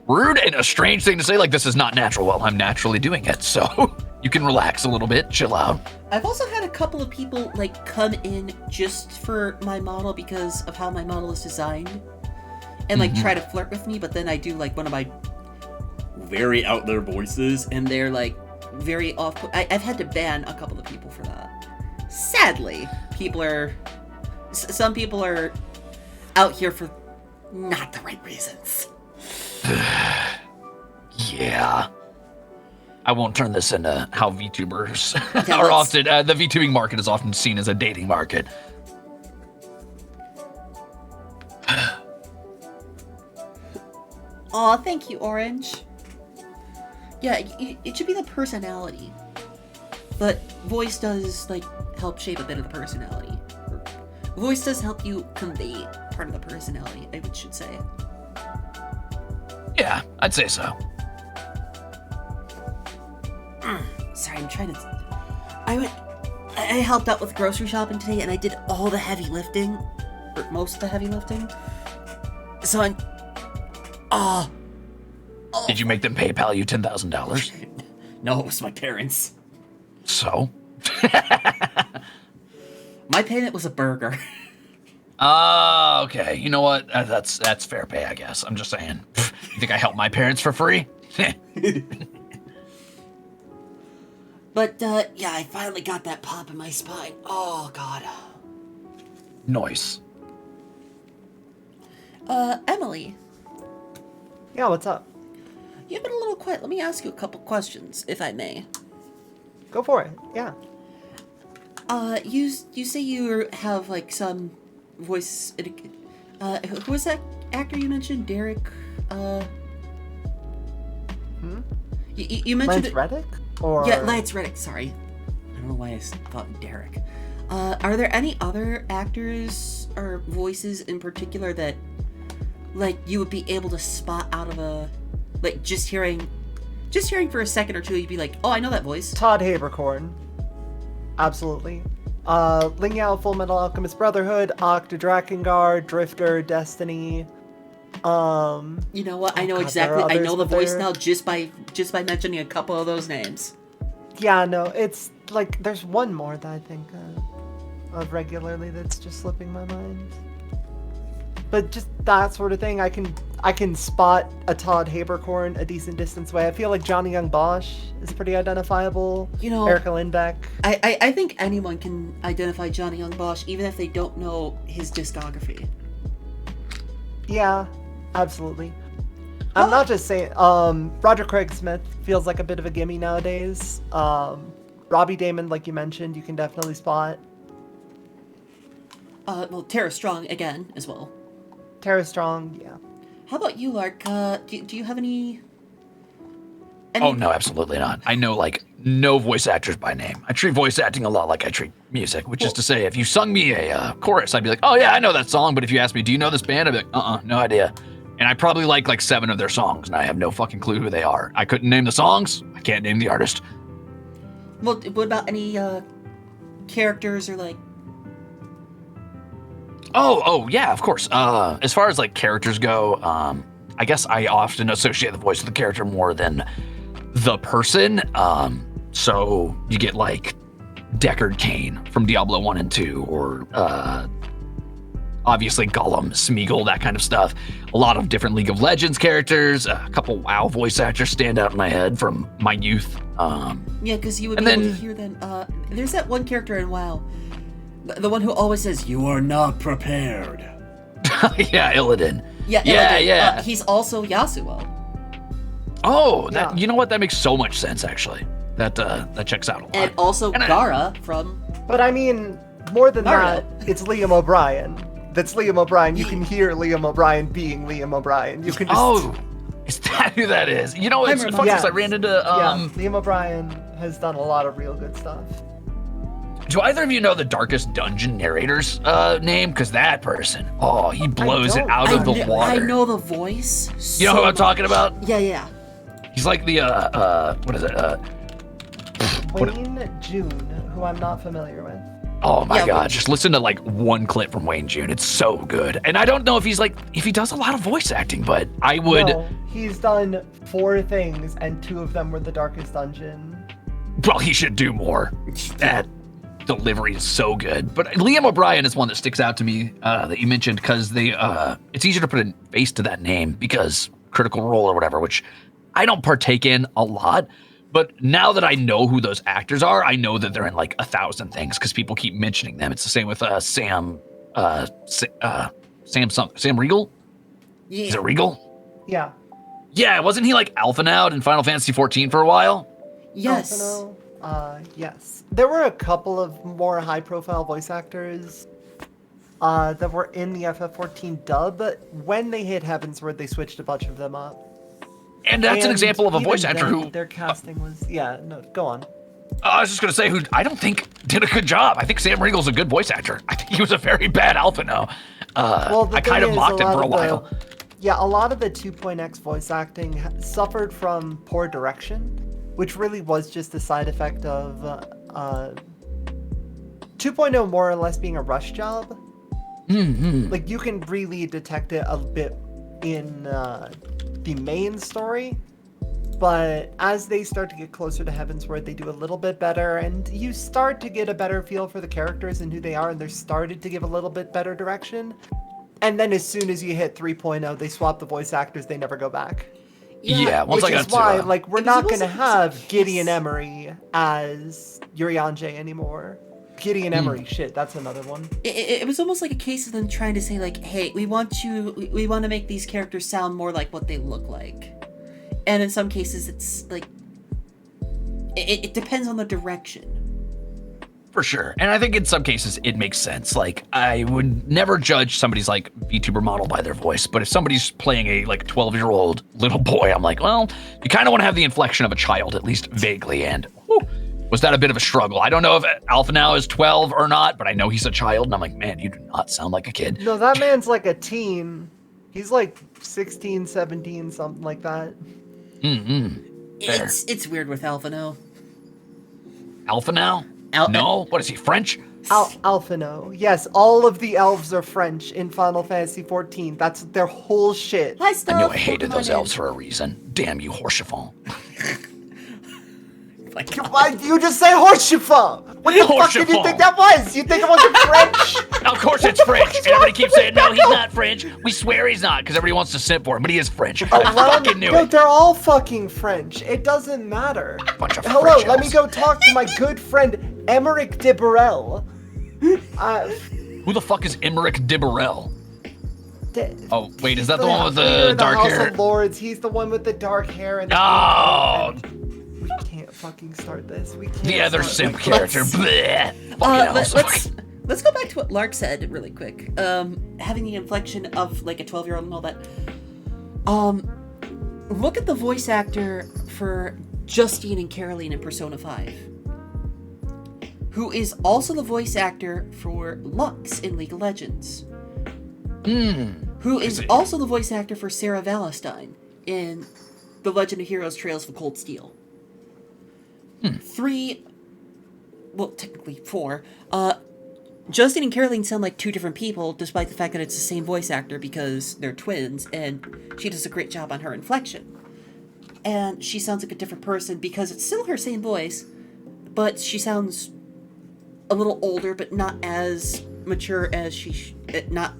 rude and a strange thing to say, like, this is not natural. Well, I'm naturally doing it, so you can relax a little bit, chill out. I've also had a couple of people, like, come in just for my model because of how my model is designed and, like, try to flirt with me, but then I do, like, one of my very out there voices, and they're, like, very off. I've had to ban a couple of people for that. Sadly, some people are out here for not the right reasons. Yeah. I won't turn this into how VTubers are often, the VTubing market is often seen as a dating market. Aw, thank you, Orange. Yeah, it should be the personality. But voice does, like, help shape a bit of the personality. Voice does help you convey part of the personality, I should say. Yeah, I'd say so. Sorry, I'm trying to... I helped out with grocery shopping today, and I did all the heavy lifting. Or most of the heavy lifting. So I'm... Oh. Did you make them PayPal you $10,000? No, it was my parents. So? My payment was a burger. Okay. You know what? That's fair pay, I guess. I'm just saying. You think I helped my parents for free? But, yeah, I finally got that pop in my spine. Oh, God. Nice. Emily. Yeah, what's up? You've been a little quiet. Let me ask you a couple questions, if I may. Go for it. Yeah. You say you have, like, some voice... who was that actor you mentioned? Derek, You mentioned... Lance Reddick? Or... Yeah, Lance Reddick, sorry. I don't know why I thought Derek. Are there any other actors or voices in particular that, like, you would be able to spot out of a... Like, just hearing for a second or two, you'd be like, oh, I know that voice. Todd Haberkorn. Absolutely. Ling Yao, Full Metal Alchemist Brotherhood, Octa Drakengard, Drifter, Destiny. You know what? I know exactly. I know the voice now just by mentioning a couple of those names. Yeah, no, it's like there's one more that I think of regularly that's just slipping my mind. But just that sort of thing, I can spot a Todd Haberkorn a decent distance away. I feel like Johnny Young Bosch is pretty identifiable. You know, Erica Lindbeck. I think anyone can identify Johnny Young Bosch, even if they don't know his discography. Yeah, absolutely. I'm not just saying, Roger Craig Smith feels like a bit of a gimme nowadays. Robbie Damon, like you mentioned, you can definitely spot. Well, Tara Strong, again, as well. Tara Strong, yeah. How about you, Lark? Do you have any... Oh, no, absolutely not. I know, like, no voice actors by name. I treat voice acting a lot like I treat music, which is to say, if you sung me a chorus, I'd be like, oh, yeah, I know that song. But if you asked me, do you know this band? I'd be like, no idea. And I probably like 7 of their songs, and I have no fucking clue who they are. I couldn't name the songs. I can't name the artist. Well, what about any characters or, like... Oh, yeah, of course. As far as, like, characters go, I guess I often associate the voice with the character more than the person. So you get like Deckard Cain from Diablo 1 and 2, or obviously Gollum, Smeagol, that kind of stuff. A lot of different League of Legends characters. A couple WoW voice actors stand out in my head from my youth. Yeah, because you would be able to hear them. There's that one character in WoW, the one who always says, You are not prepared. Yeah, Illidan. Yeah, Yeah. he's also Yasuo. Oh, Yeah. You know what? That makes so much sense, actually. That checks out a lot. And also Gara from... But I mean, more than Mario. that, it's Liam O'Brien. That's Liam O'Brien. You can hear Liam O'Brien being Liam O'Brien. You can just... Oh, is that who that is? You know, it's funny because I ran into... yeah, Liam O'Brien has done a lot of real good stuff. Do either of you know the Darkest Dungeon narrator's name? Because that person, he blows it don't. out of the water. I know the voice. You know who I'm talking about? Yeah. He's like the, what is it? Wayne June, who I'm not familiar with. Oh my Yeah, God, but- just listen to like one clip from Wayne June. It's so good. And I don't know if if he does a lot of voice acting, but I would, No, he's done 4 things, and 2 of them were the Darkest Dungeon. well, he should do more. That delivery is so good. But Liam O'Brien is one that sticks out to me that you mentioned because it's easier to put a face to that name because Critical Role or whatever, which I don't partake in a lot. But now that I know who those actors are, I know that they're in like 1,000 things because people keep mentioning them. It's the same with Sam Riegel. Yeah. Is it Riegel? Yeah. Yeah, wasn't he like Alpha now in Final Fantasy 14 for a while? Yes. Alphino, yes. There were a couple of more high-profile voice actors that were in the FF14 dub, but when they hit Heavensward, they switched a bunch of them up. And that's an And example of a even voice actor then, who their casting was... Yeah, no, go on. I was just gonna say who I don't think did a good job. I think Sam Riegel's a good voice actor. I think he was a very bad Alphino. Well, the I kind of thing is, mocked him for a lot of the- while. Yeah, a lot of the 2.x voice acting suffered from poor direction, which really was just a side effect of 2.0 more or less being a rush job. Mm-hmm. Like, you can really detect it a bit in the main story, but as they start to get closer to Heavensward, they do a little bit better, and you start to get a better feel for the characters and who they are, and they're started to give a little bit better direction. And then as soon as you hit 3.0, they swap the voice actors, they never go back. Yeah, once Which I is got why, to like, we're it was not almost going to like- have Gideon yes. Emery as Urianger anymore. Gideon Emery, shit, that's another one. It was almost like a case of them trying to say, like, hey, we want to make these characters sound more like what they look like. And in some cases, it's like, it depends on the direction. For sure. And I think in some cases it makes sense. Like, I would never judge somebody's like VTuber model by their voice, but if somebody's playing a like 12-year-old little boy, I'm like, well, you kind of want to have the inflection of a child, at least vaguely. And was that a bit of a struggle? I don't know if Alpha now is 12 or not, but I know he's a child, and I'm like, man, you do not sound like a kid. No, that man's like a teen. He's like 16, 17, something like that. Fair. It's weird with Alpha now. Alpha now? No? What is he, French? Alphino. Yes, all of the elves are French in Final Fantasy XIV. That's their whole shit. Hi, Stuff. I knew I hated Come on those in. elves for a reason. Damn you, Horschiffon. Why you just say Horschiffon? What the fuck did you Horschiffon. think that was? You think it wasn't French? Of course it's French. And everybody keeps saying, no, he's not French. We swear he's not, because everybody wants to simp for him, but he is French. I fucking knew No, it. they're all fucking French. It doesn't matter. Bunch of Hello, French let me elves. go talk to my good friend Emmerich de Burrell. Who the fuck is Emmerich de Burrell? Oh, wait, is that the He's one with leader the of dark House hair? of Lords. He's the one with the dark hair and the Oh, we can't fucking start this. We can't. the other start simp this. character. Bleh. Fucking Let's go back to what Lark said really quick. Having the inflection of like a 12-year-old and all that. Look at the voice actor for Justine and Caroline in Persona 5, who is also the voice actor for Lux in League of Legends. Who is see. also the voice actor for Sarah Valentine in The Legend of Heroes Trails of Cold Steel. 3, well, technically 4, Justine and Caroline sound like 2 different people, despite the fact that it's the same voice actor because they're twins, and she does a great job on her inflection. and she sounds like a different person because it's still her same voice, but she sounds a little older, but not as mature as not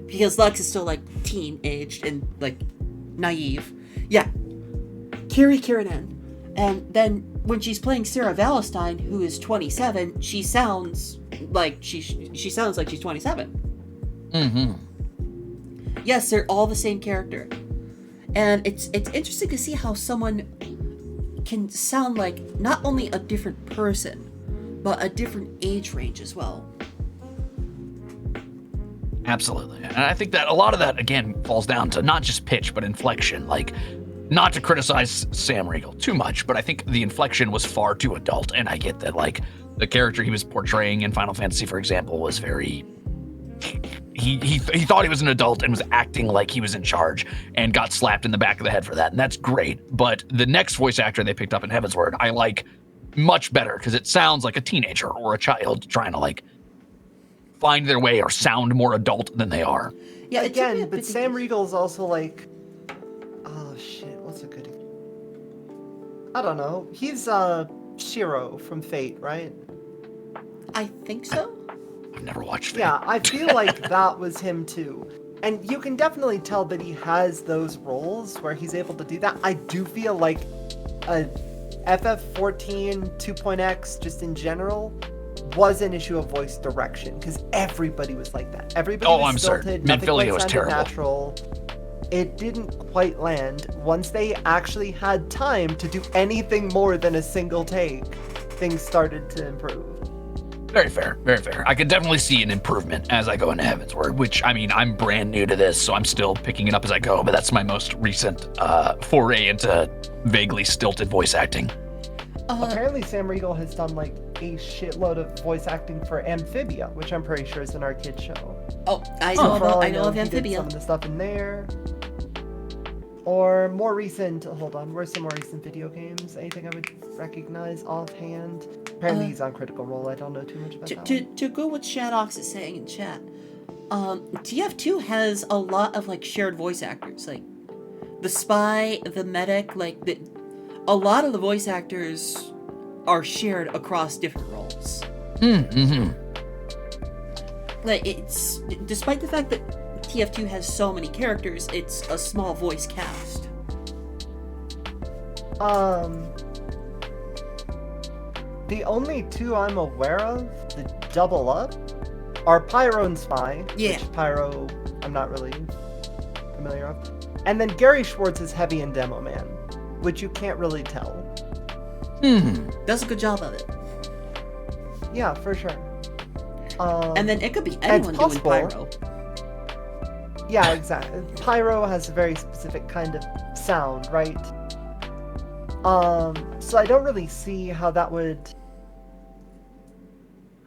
because Lux is still like teen-aged and like naive. Yeah, Kiri Kiranen. And then when she's playing Sarah Valentine, who is 27, she sounds like she sounds like she's 27. Mm-hmm. Yes, they're all the same character. And it's interesting to see how someone can sound like not only a different person, but a different age range as well. Absolutely. And I think that a lot of that, again, falls down to not just pitch, but inflection. Like, not to criticize Sam Riegel too much, but I think the inflection was far too adult. And I get that, like, the character he was portraying in Final Fantasy, for example, was very... He thought he was an adult and was acting like he was in charge and got slapped in the back of the head for that. And that's great. But the next voice actor they picked up in Heavensward, I like much better because it sounds like a teenager or a child trying to, like, find their way or sound more adult than they are. Yeah, again, but Sam Riegel's also like, oh shit, what's a good? I don't know. He's Shiro from Fate, right? I think so. I've never watched Fate. Yeah, I feel like that was him too. And you can definitely tell that he has those roles where he's able to do that. I do feel like a FF14 2.x just in general was an issue of voice direction because everybody was like that. Everybody was stilted, nothing quite was sounded terrible. natural. It didn't quite land. Once they actually had time to do anything more than a single take, things started to improve. Very fair, very fair. I could definitely see an improvement as I go into Heavensward, which, I mean, I'm brand new to this, so I'm still picking it up as I go, but that's my most recent foray into vaguely stilted voice acting. Apparently Sam Riegel has done like a shitload of voice acting for Amphibia, which I'm pretty sure is an arcade show. Oh, I know of he did Amphibia. some of the stuff in there. Or more recent, hold on, where's some more recent video games? Anything I would recognize offhand? Apparently he's on Critical Role, I don't know too much about that one. To go with Shadox is saying in chat, TF2 has a lot of like shared voice actors, like the spy, the medic, like a lot of the voice actors are shared across different roles. Mm-hmm. Like it's despite the fact that TF2 has so many characters, it's a small voice cast. The only two I'm aware of, the double up, are Pyro and Spy. Yeah. Which Pyro, I'm not really familiar with. And then Gary Schwartz is Heavy and Demo Man, which you can't really tell. Does a good job of it. Yeah, for sure. And then it could be anyone doing Pyro. Yeah, exactly. Pyro has a very specific kind of sound, right? So I don't really see how that would...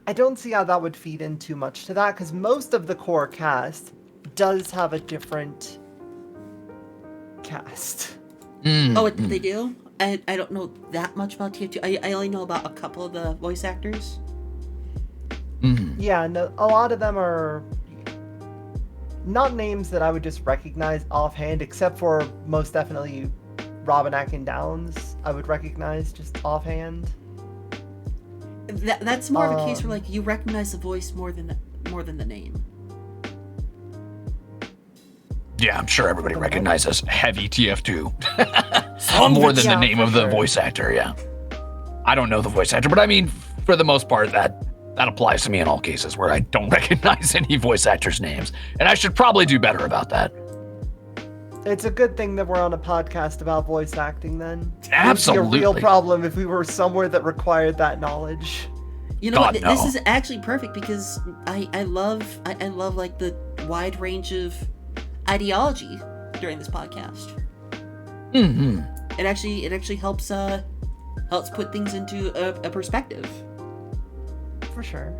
I don't see how that would feed in too much to that, because most of the core cast does have a different cast. Oh, they do? I don't know that much about TF2. I only know about a couple of the voice actors. Yeah, no, a lot of them are not names that I would just recognize offhand, except for most definitely Robin Atkin Downs, I would recognize just offhand. That's more of a case where like you recognize the voice more than the name. Yeah, I'm sure everybody recognizes Heavy TF2 more than the name of the voice actor. Yeah, I don't know the voice actor, but I mean, for the most part, that applies to me in all cases where I don't recognize any voice actors' names, and I should probably do better about that. It's a good thing that we're on a podcast about voice acting then. Absolutely. It would be a real problem if we were somewhere that required that knowledge. You know God, what? no. This is actually perfect because I love like the wide range of ideology during this podcast. It actually helps put things into a perspective. For sure.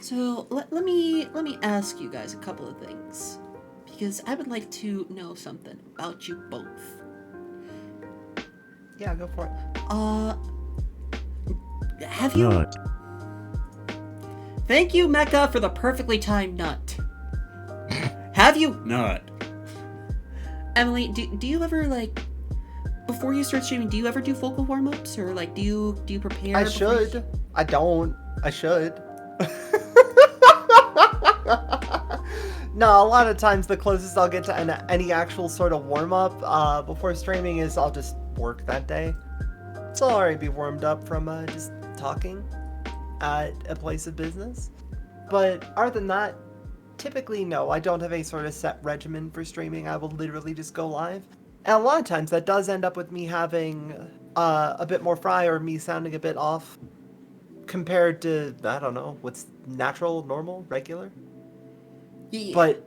So let me ask you guys a couple of things because I would like to know something about you both. Yeah, go for it. Have you? Thank you, Mecca, for the perfectly timed nut. Have you, not. Emily? Do you ever like before you start streaming? Do you ever do vocal warm ups or like do you prepare? I should. I don't. I should. No, a lot of times the closest I'll get to any actual sort of warm up before streaming is I'll just work that day. So I'll already be warmed up from just talking at a place of business. But other than that, typically no, I don't have any sort of set regimen for streaming. I will literally just go live. And a lot of times that does end up with me having a bit more fry or me sounding a bit off compared to, I don't know, what's natural, normal, regular. Yeah. But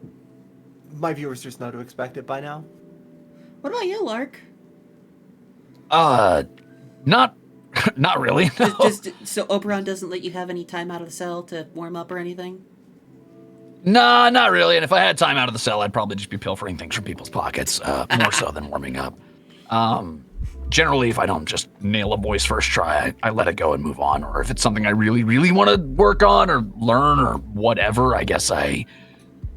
my viewers just know to expect it by now. What about you, Lark? Not really. No. Just so Oberon doesn't let you have any time out of the cell to warm up or anything? Nah, not really. And if I had time out of the cell, I'd probably just be pilfering things from people's pockets, more so than warming up. Generally, if I don't just nail a voice first try, I let it go and move on. Or if it's something I really, really want to work on or learn or whatever, I guess I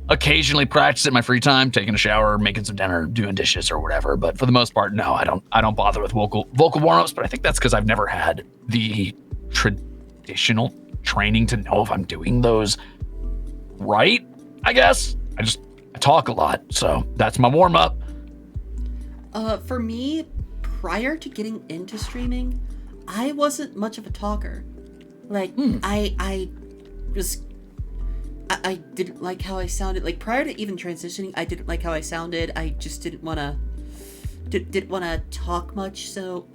occasionally practice it in my free time, taking a shower, making some dinner, doing dishes or whatever. But for the most part, no, I don't bother with vocal warm-ups. But I think that's because I've never had the traditional training to know if I'm doing those right, I guess. I talk a lot, so that's my warm-up. For me, prior to getting into streaming, I wasn't much of a talker. Like, I didn't like how I sounded. Like, prior to even transitioning, I didn't like how I sounded. I just didn't want to talk much. So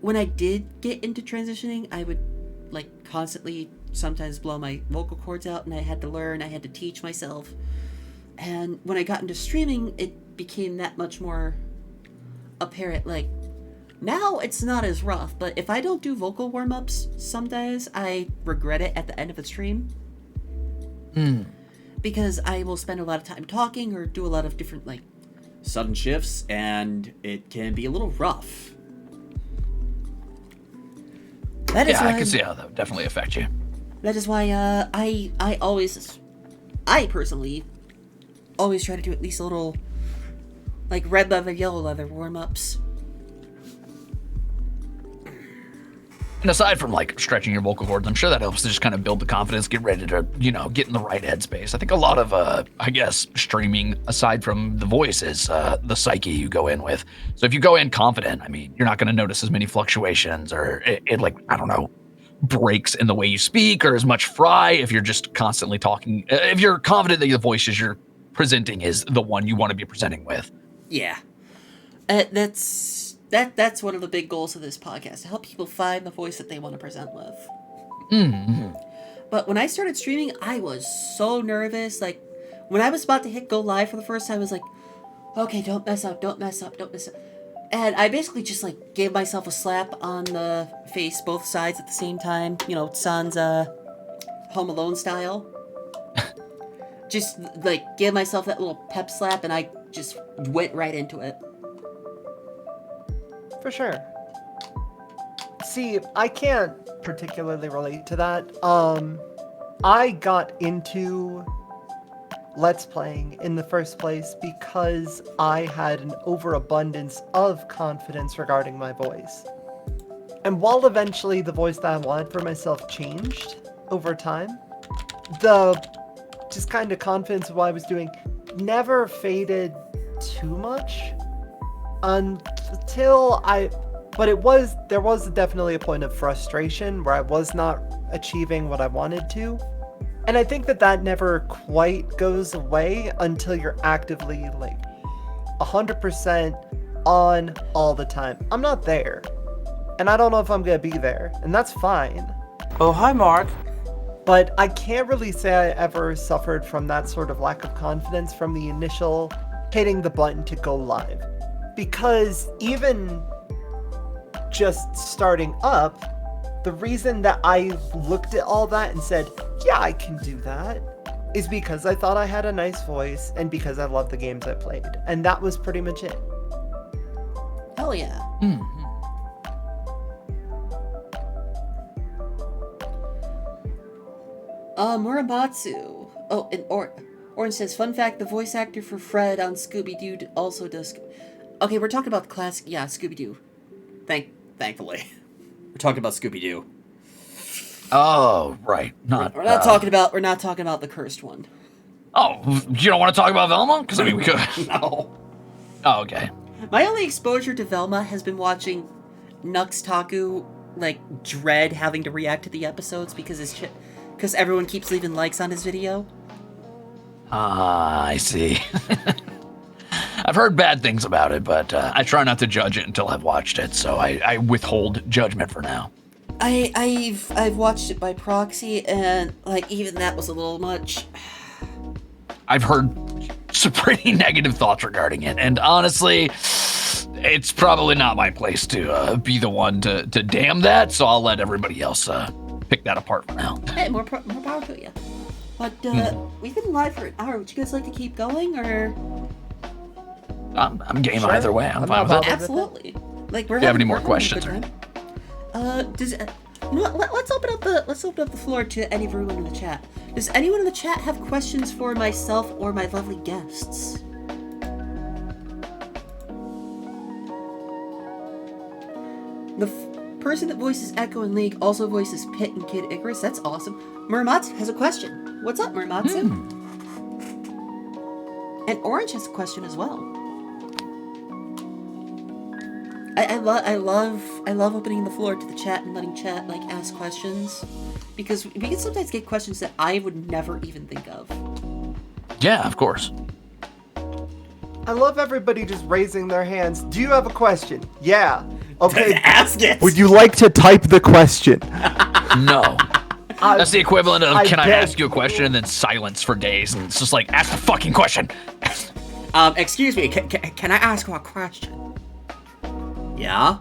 when I did get into transitioning, I would like constantly sometimes blow my vocal cords out, and I had to learn, I had to teach myself. And when I got into streaming, it became that much more apparent. Like, now it's not as rough, but if I don't do vocal warm-ups some days, I regret it at the end of a stream. Because I will spend a lot of time talking or do a lot of different, like, Sudden shifts, and it can be a little rough. that is Yeah, why I can see how that would definitely affect you. That is why I personally always try to do at least a little, like, red leather, yellow leather warm-ups. And aside from like stretching your vocal cords, I'm sure that helps to just kind of build the confidence, get ready to, get in the right headspace. I think a lot of, I guess, streaming, aside from the voice, is the psyche you go in with. So if you go in confident, I mean, you're not going to notice as many fluctuations or it like, I don't know, breaks in the way you speak or as much fry if you're just constantly talking. If you're confident that the voices you're presenting is the one you want to be presenting with. Yeah. That's one of the big goals of this podcast, to help people find the voice that they want to present with. Mm-hmm. But when I started streaming, I was so nervous. Like, when I was about to hit go live for the first time, I was like, okay, don't mess up. And I basically just, like, gave myself a slap on the face, both sides at the same time. Sans Home Alone style. Just, like, give myself that little pep slap, and I just went right into it. For sure. See, I can't particularly relate to that. I got into Let's Playing in the first place because I had an overabundance of confidence regarding my voice. And while eventually the voice that I wanted for myself changed over time, the just kind of confidence of what I was doing never faded too much. Until there was definitely a point of frustration where I was not achieving what I wanted to. And I think that never quite goes away until you're actively, like, 100% on all the time. I'm not there. And I don't know if I'm gonna be there. And that's fine. Oh, hi, Mark. But I can't really say I ever suffered from that sort of lack of confidence from the initial hitting the button to go live. Because even just starting up, the reason that I looked at all that and said, yeah, I can do that, is because I thought I had a nice voice and because I loved the games I played. And that was pretty much it. Hell yeah. Mm-hmm. Muramatsu. Oh, Orange says, fun fact, the voice actor for Fred on Scooby-Doo also does... Okay, we're talking about the classic... Yeah, Scooby-Doo. Thankfully. We're talking about Scooby-Doo. Oh, right. We're not talking about the cursed one. Oh, you don't want to talk about Velma? Because, I mean, we could. No. Oh, okay. My only exposure to Velma has been watching Nux Taku, dread having to react to the episodes because everyone keeps leaving likes on his video. Ah, I see. I've heard bad things about it, but I try not to judge it until I've watched it, so I withhold judgment for now. I've watched it by proxy, and even that was a little much. I've heard some pretty negative thoughts regarding it, and honestly, it's probably not my place to be the one to damn that, so I'll let everybody else pick that apart for now. Hey, more power to you. But we've been live for an hour. Would you guys like to keep going, or? I'm game Sure. either way. I'm fine with not it. bothered. Absolutely. Do you have any more questions? Does you know what, let's open up the floor to everyone in the chat. Does anyone in the chat have questions for myself or my lovely guests? The person that voices Echo in League also voices Pit and Kid Icarus. That's awesome. Muramatsu has a question. What's up, Muramatsu? And Orange has a question as well. I love opening the floor to the chat and letting chat ask questions, because we can sometimes get questions that I would never even think of. Yeah, of course. I love everybody just raising their hands. Do you have a question? Yeah. Okay. Ask it. Would you like to type the question? No. That's the equivalent of, can I beg ask you a question, and then silence for days, and it's just like, ask the fucking question. Excuse me, can I ask you a question? Yeah?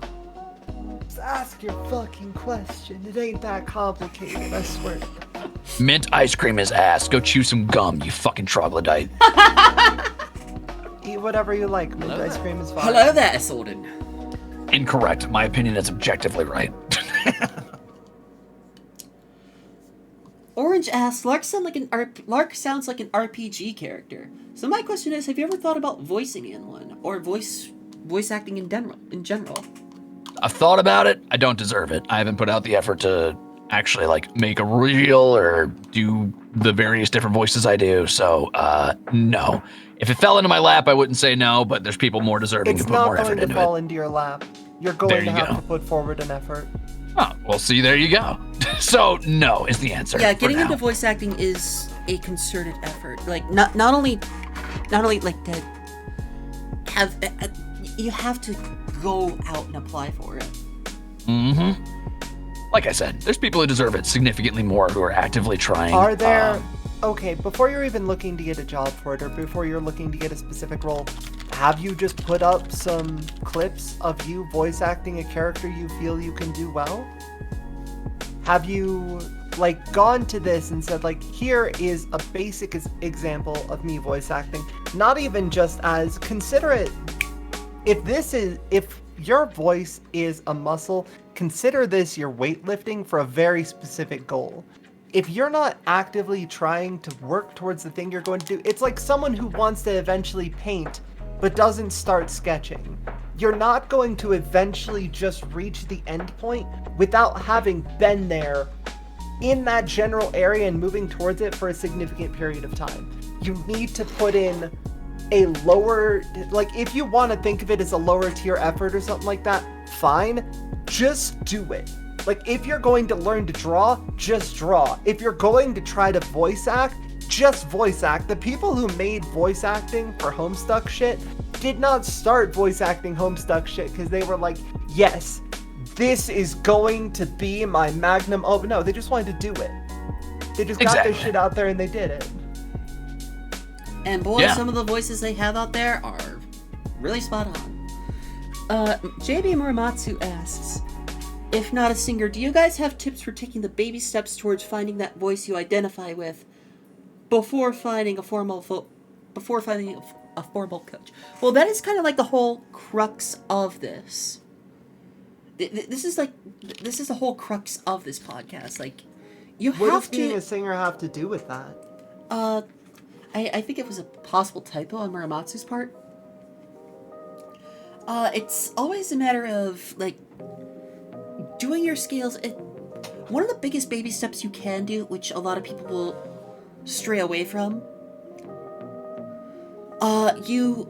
Just ask your fucking question. It ain't that complicated, I swear. Mint ice cream is ass. Go chew some gum, you fucking troglodyte. Eat whatever you like. Mint ice cream is fine. Hello there, Isolden. Incorrect. My opinion is objectively right. Orange asks, Lark sounds like an RPG character. So my question is, have you ever thought about voicing in one, or voice acting in general? I've thought about it. I don't deserve it. I haven't put out the effort to actually make a reel or do the various different voices I do. So no. If it fell into my lap, I wouldn't say no, but there's people more deserving It's to put more not effort going to into fall it. into your lap. You're going There to you have go. to put forward an effort. Oh, well, see, there you go. So no is the answer. Yeah, for getting now. into voice acting is a concerted effort. Not only to have you have to go out and apply for it. Mm-hmm. Like I said, there's people who deserve it significantly more who are actively trying. Are there... Okay, before you're even looking to get a job for it, or before you're looking to get a specific role, have you just put up some clips of you voice acting a character you feel you can do well? Have you, gone to this and said, here is a basic example of me voice acting? Not even just as, consider it, if your voice is a muscle, consider this your weightlifting for a very specific goal. If you're not actively trying to work towards the thing you're going to do, it's like someone who wants to eventually paint but doesn't start sketching. You're not going to eventually just reach the end point without having been there in that general area and moving towards it for a significant period of time. You need to put in a lower, if you want to think of it as a lower tier effort or something like that, fine, just do it. If you're going to learn to draw, just draw. If you're going to try to voice act, just voice act. The people who made voice acting for Homestuck shit did not start voice acting Homestuck shit because they were like, yes, this is going to be my magnum. Oh, no, they just wanted to do it. They just got their shit out there and they did it. And boy, some of the voices they have out there are really spot on. JB Muramatsu asks, if not a singer, do you guys have tips for taking the baby steps towards finding that voice you identify with before finding a formal coach? Well, that is kind of the whole crux of this. This is the whole crux of this podcast. You What have does being to. a singer have to do with that? I think it was a possible typo on Muramatsu's part. It's always a matter of, like, doing your scales. One of the biggest baby steps you can do, which a lot of people will stray away from, you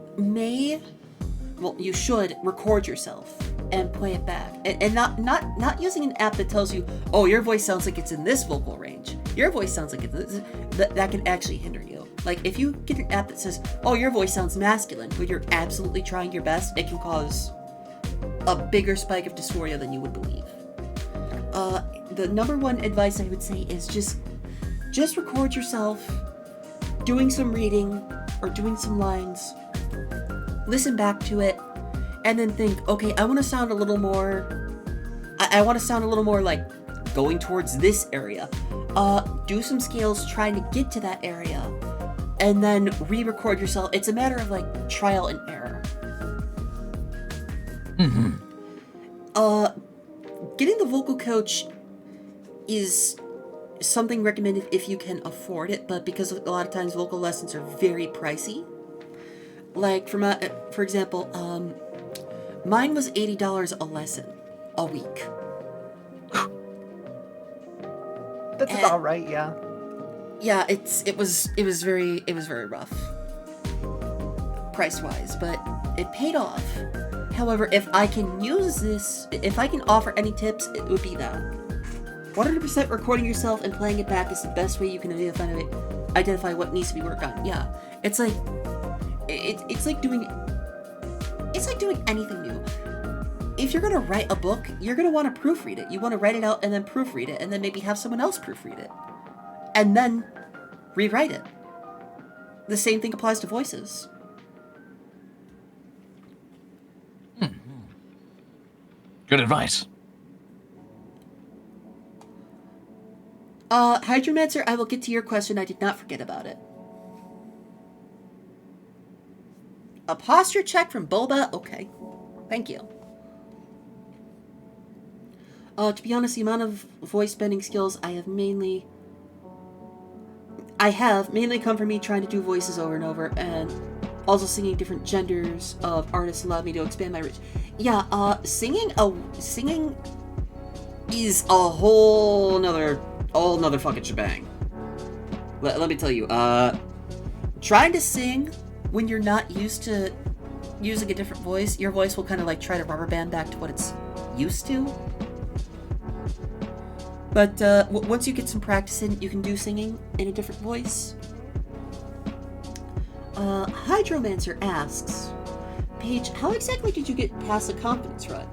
should record yourself and play it back. And not using an app that tells you, oh, your voice sounds like it's in this vocal range. Your voice sounds like it's this. That can actually hinder you. Like, if you get an app that says, oh, your voice sounds masculine, but you're absolutely trying your best, it can cause a bigger spike of dysphoria than you would believe. The number one advice I would say is just record yourself doing some reading or doing some lines, listen back to it, and then think, okay, I want to sound a little more, I want to sound a little more like going towards this area. Do some scales trying to get to that area, and then re-record yourself. It's a matter of, like, trial and error. Mm-hmm. Getting the vocal coach is something recommended if you can afford it, but because a lot of times vocal lessons are very pricey. Like, for example, mine was $80 a lesson a week. That's about right, yeah. Yeah, it was very rough, price-wise, but it paid off. However, if I can offer any tips, it would be that. 100% recording yourself and playing it back is the best way you can identify what needs to be worked on. Yeah, it's like doing anything new. If you're gonna write a book, you're gonna want to proofread it. You want to write it out and then proofread it, and then maybe have someone else proofread it, and then rewrite it. The same thing applies to voices. Good advice. Hydromancer, I will get to your question. I did not forget about it. A posture check from Boba? Okay. Thank you. To be honest, the amount of voice bending skills I have mainly come from me trying to do voices over and over, and also singing different genders of artists allowed me to expand my reach. Yeah, singing is a whole nother fucking shebang. Let me tell you, trying to sing when you're not used to using a different voice, your voice will kind of like try to rubber band back to what it's used to. But once you get some practice in, you can do singing in a different voice. Hydromancer asks, Paige, how exactly did you get past the confidence rut?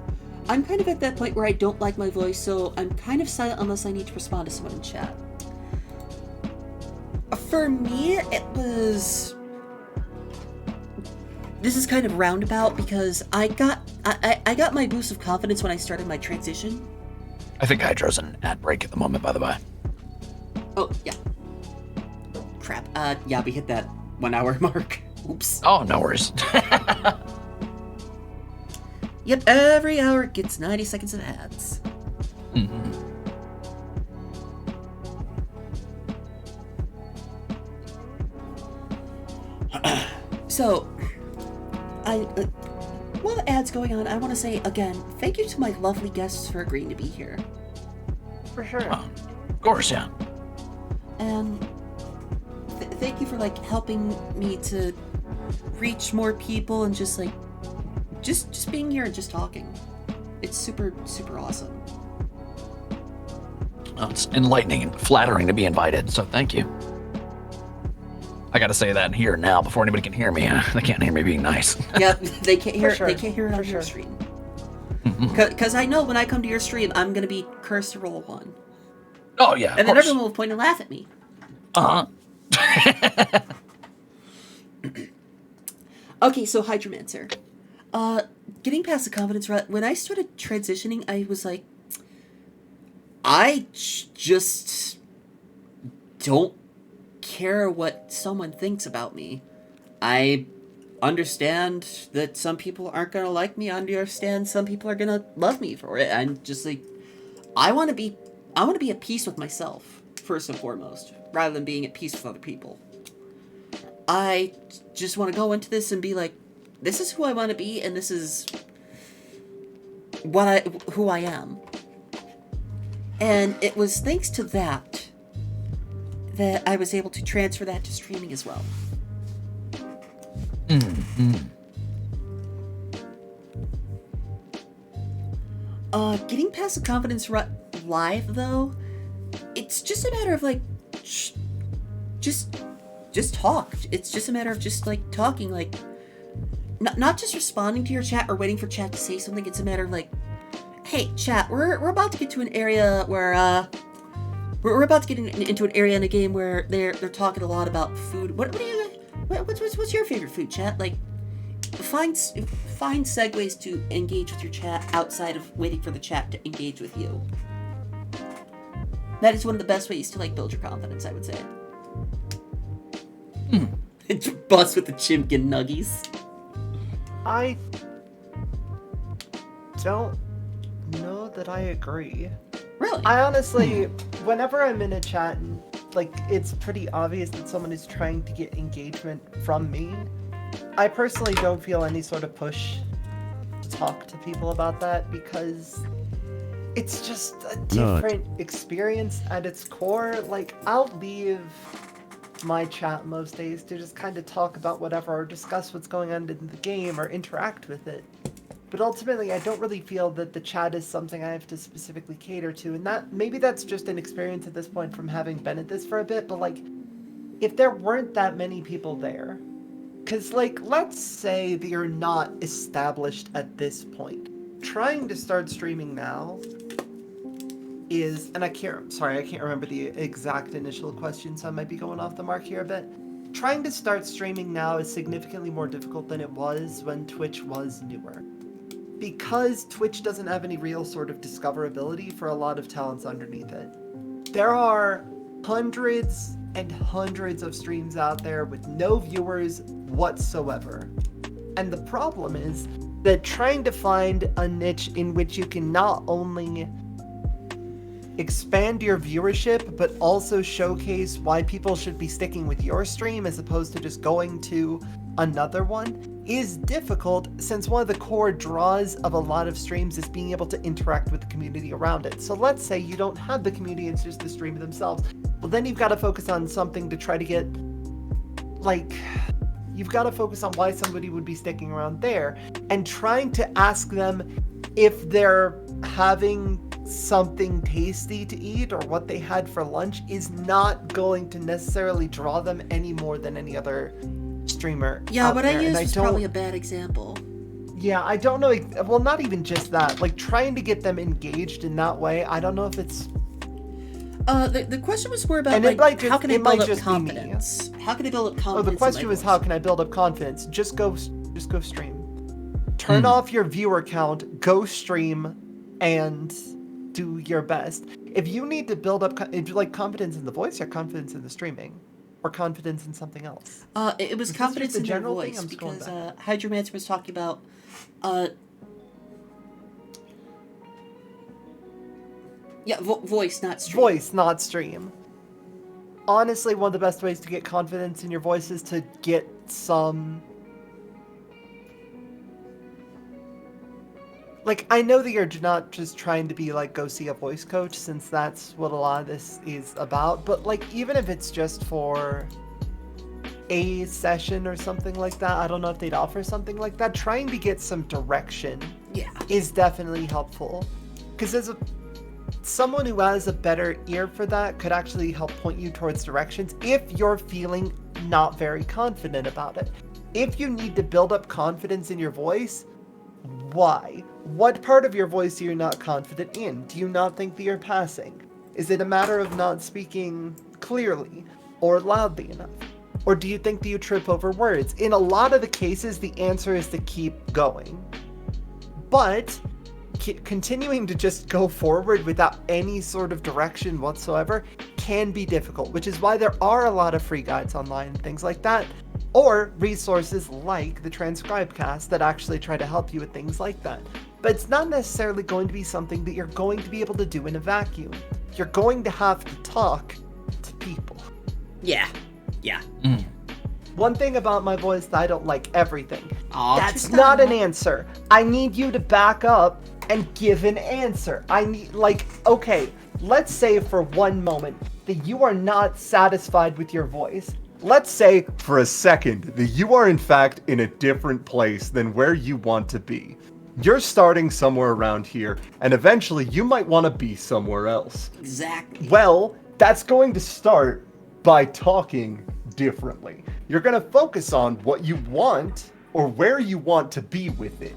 I'm kind of at that point where I don't like my voice, so I'm kind of silent unless I need to respond to someone in chat. For me, it was... This is kind of roundabout because I got my boost of confidence when I started my transition. I think Hydro's an ad break at the moment, by the way. Oh, yeah. Crap. Yeah, we hit that 1 hour mark. Oops. Oh, no worries. Yep, every hour gets 90 seconds of ads. Mm-hmm. So, while the ad's going on, I want to say again, thank you to my lovely guests for agreeing to be here. For sure. Of course, yeah. And thank you for like helping me to reach more people and just like just being here and just talking. It's super awesome. Well, it's enlightening and flattering to be invited, so thank you. I gotta say that here now before anybody can hear me. They can't hear me being nice. Yeah, they can't hear. Sure. They can't hear it on your stream. Because I know when I come to your stream, I'm gonna be cursed to roll 1. Oh yeah, and then everyone will point and laugh at me. Okay, so Hydromancer. Getting past the confidence rut. When I started transitioning, I was like, I just don't care what someone thinks about me. I understand that some people aren't gonna like me. I understand some people are gonna love me for it. I'm just like, I want to be at peace with myself first and foremost, rather than being at peace with other people. I just want to go into this and be like, this is who I want to be, and this is who I am. And it was thanks to that I was able to transfer that to streaming as well. Getting past the confidence rut live, though, it's just a matter of like, just talk. It's just a matter of just like talking, like not just responding to your chat or waiting for chat to say something. It's a matter of like, hey, chat, we're about to get to an area where we're about to get into an area in a game where they're talking a lot about food. What's your favorite food, chat? Like, find segues to engage with your chat outside of waiting for the chat to engage with you. That is one of the best ways to like build your confidence, I would say. Bust with the chimkin nuggies. I don't know that I agree. Really? I honestly, whenever I'm in a chat and like it's pretty obvious that someone is trying to get engagement from me, I personally don't feel any sort of push to talk to people about that because it's just a different experience at its core. Like, I'll leave my chat most days to just kind of talk about whatever or discuss what's going on in the game or interact with it. But ultimately, I don't really feel that the chat is something I have to specifically cater to, and that maybe that's just an experience at this point from having been at this for a bit, but like, if there weren't that many people there, because like, let's say that you're not established at this point, trying to start streaming now is, and I can't remember the exact initial question, so I might be going off the mark here a bit. Trying to start streaming now is significantly more difficult than it was when Twitch was newer. Because Twitch doesn't have any real sort of discoverability for a lot of talents underneath it. There are hundreds and hundreds of streams out there with no viewers whatsoever. And the problem is that trying to find a niche in which you can not only expand your viewership, but also showcase why people should be sticking with your stream as opposed to just going to another one is difficult, since one of the core draws of a lot of streams is being able to interact with the community around it. So let's say you don't have the community, it's just the streamer themselves. Well, then you've got to focus on something to try to get, like, you've got to focus on why somebody would be sticking around there, and trying to ask them if they're having something tasty to eat or what they had for lunch is not going to necessarily draw them any more than any other streamer. Yeah, what there. I used was probably a bad example. Yeah, I don't know. Well, not even just that. Like, trying to get them engaged in that way, I don't know if it's... The question was more about, like, how can I build up confidence? How can I build up confidence? Oh, the question was, how can I build up confidence? Just go stream. Turn off your viewer count, go stream, and do your best. If you need to build up, like, confidence in the voice or confidence in the streaming? Or confidence in something else? It was confidence in their voice, because Hydromancer was talking about voice, not stream. Voice, not stream. Honestly, one of the best ways to get confidence in your voice is to get some... Like, I know that you're not just trying to be like, go see a voice coach, since that's what a lot of this is about, but like, even if it's just for a session or something like that, I don't know if they'd offer something like that, trying to get some direction is definitely helpful. Because as someone who has a better ear for that could actually help point you towards directions if you're feeling not very confident about it. If you need to build up confidence in your voice, why? What part of your voice are you not confident in? Do you not think that you're passing? Is it a matter of not speaking clearly or loudly enough? Or do you think that you trip over words? In a lot of the cases, the answer is to keep going. But continuing to just go forward without any sort of direction whatsoever can be difficult, which is why there are a lot of free guides online and things like that, or resources like the TranScribeCast that actually try to help you with things like that. But it's not necessarily going to be something that you're going to be able to do in a vacuum. You're going to have to talk to people. Yeah. one thing about my voice that I don't like everything. Aw, That's just not an stop. answer. I need you to back up and give an answer. I need, like, okay, let's say for one moment that you are not satisfied with your voice. Let's say for a second that you are in fact in a different place than where you want to be. You're starting somewhere around here, and eventually you might want to be somewhere else. Exactly. Well, that's going to start by talking differently. You're going to focus on what you want or where you want to be with it.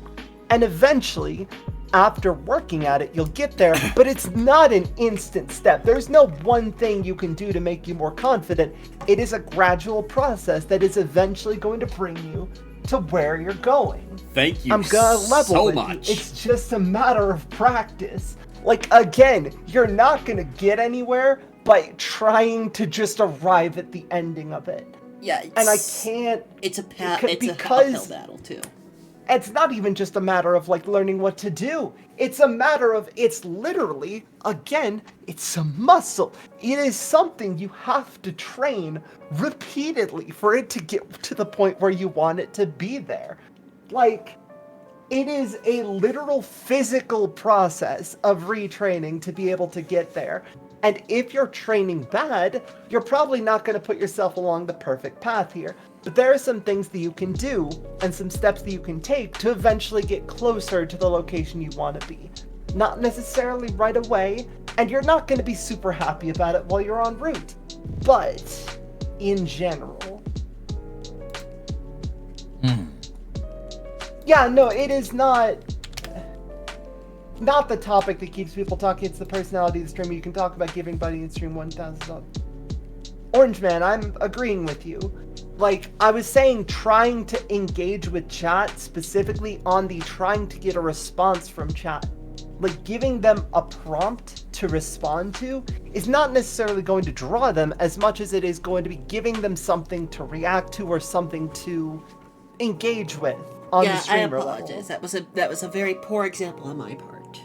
And eventually, after working at it, you'll get there, but it's not an instant step. There's no one thing you can do to make you more confident. It is a gradual process that is eventually going to bring you to where you're going. Thank you I'm gonna level so with much. you. It's just a matter of practice. Like, again, you're not gonna get anywhere by trying to just arrive at the ending of it. Yeah, And I can't. It's a because uphill battle too. it's not even just a matter of like learning what to do. It's a matter of, it's literally, again, it's a muscle. It is something you have to train repeatedly for it to get to the point where you want it to be there. Like, it is a literal physical process of retraining to be able to get there. And if you're training bad, you're probably not going to put yourself along the perfect path here. But there are some things that you can do and some steps that you can take to eventually get closer to the location you want to be. Not necessarily right away, and you're not going to be super happy about it while you're en route. But in general. Yeah, no, it is not the topic that keeps people talking. It's the personality of the streamer. You can talk about giving Buddy in stream 1,000 subs. Orange Man, I'm agreeing with you. Like, I was saying, trying to engage with chat, specifically on the trying to get a response from chat. Like, giving them a prompt to respond to is not necessarily going to draw them as much as it is going to be giving them something to react to or something to engage with on the Yeah, I streamer apologize. level. That was a very poor example on my part.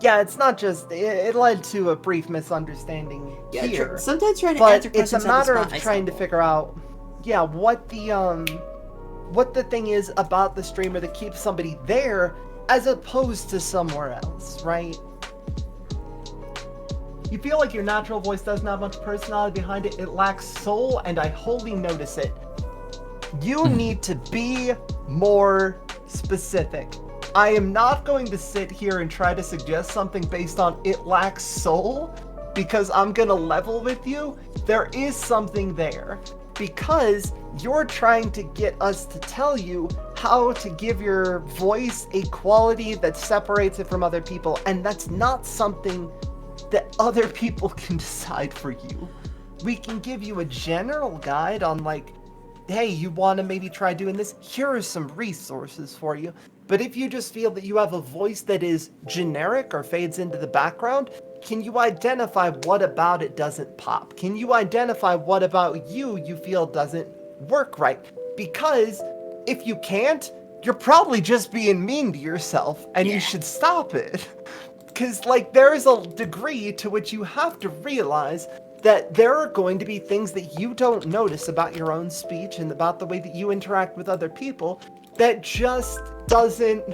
Yeah, it's not just, it led to a brief misunderstanding Yeah, here. sometimes trying to But answer it's a questions on the matter spot, of trying to figure out, yeah, what the thing is about the streamer that keeps somebody there as opposed to somewhere else, right? You feel like your natural voice doesn't have much personality behind it. It lacks soul, and I wholly notice it. You need to be more specific. I am not going to sit here and try to suggest something based on it lacks soul, because I'm gonna level with you. There is something there, because you're trying to get us to tell you how to give your voice a quality that separates it from other people, and that's not something that other people can decide for you. We can give you a general guide on, like, hey, you want to maybe try doing this? Here are some resources for you. But if you just feel that you have a voice that is generic or fades into the background, can you identify what about it doesn't pop? Can you identify what about you feel doesn't work right? Because if you can't, you're probably just being mean to yourself, and you should stop it. Because, like, there is a degree to which you have to realize that there are going to be things that you don't notice about your own speech and about the way that you interact with other people that just doesn't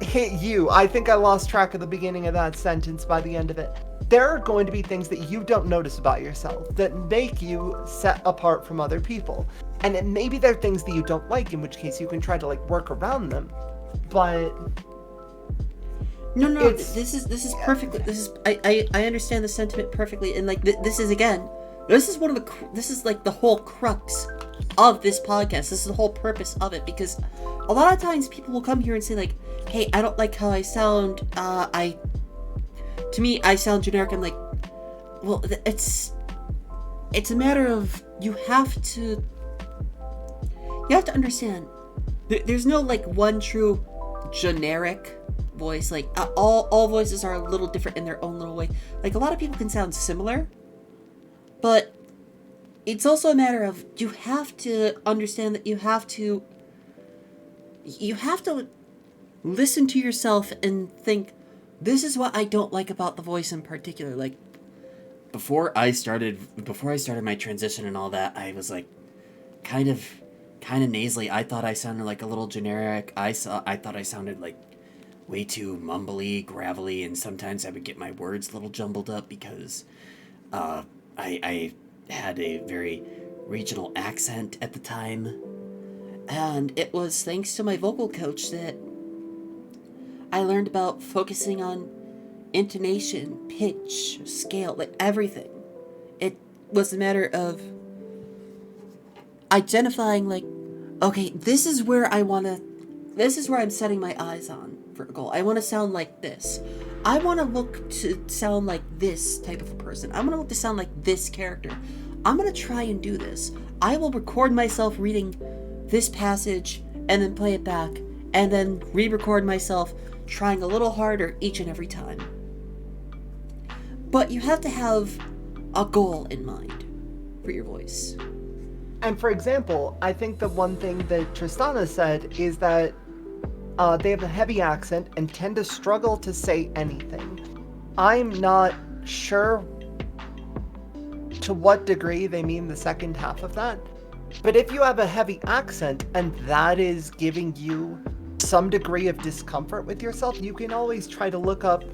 hit you. I think I lost track of the beginning of that sentence by the end of it. There are going to be things that you don't notice about yourself that make you set apart from other people. And maybe there are things that you don't like, in which case you can try to, like, work around them. But No, this is perfectly. I understand the sentiment perfectly, and like this is like the whole crux of this podcast. This is the whole purpose of it, because a lot of times people will come here and say like, "Hey, I don't like how I sound. To me, I sound generic." I'm like, well, it's a matter of you have to understand. There's no like one true generic voice. Like all voices are a little different in their own little way. Like a lot of people can sound similar, but it's also a matter of you have to understand that you have to listen to yourself and think, this is what I don't like about the voice in particular. Like before I started my transition and all that, I was like, kind of nasally. I thought I sounded like a little generic. I thought I sounded like way too mumbly, gravelly, and sometimes I would get my words a little jumbled up because I had a very regional accent at the time. And it was thanks to my vocal coach that I learned about focusing on intonation, pitch, scale, like everything. It was a matter of identifying, like, okay, this is where I'm setting my eyes on for a goal. I want to sound like this. I want to look to sound like this type of a person. I want to look to sound like this character. I'm going to try and do this. I will record myself reading this passage and then play it back and then re-record myself trying a little harder each and every time. But you have to have a goal in mind for your voice. And for example, I think the one thing that Tristana said is that they have a heavy accent and tend to struggle to say anything. I'm not sure to what degree they mean the second half of that, but if you have a heavy accent and that is giving you some degree of discomfort with yourself, you can always try to look up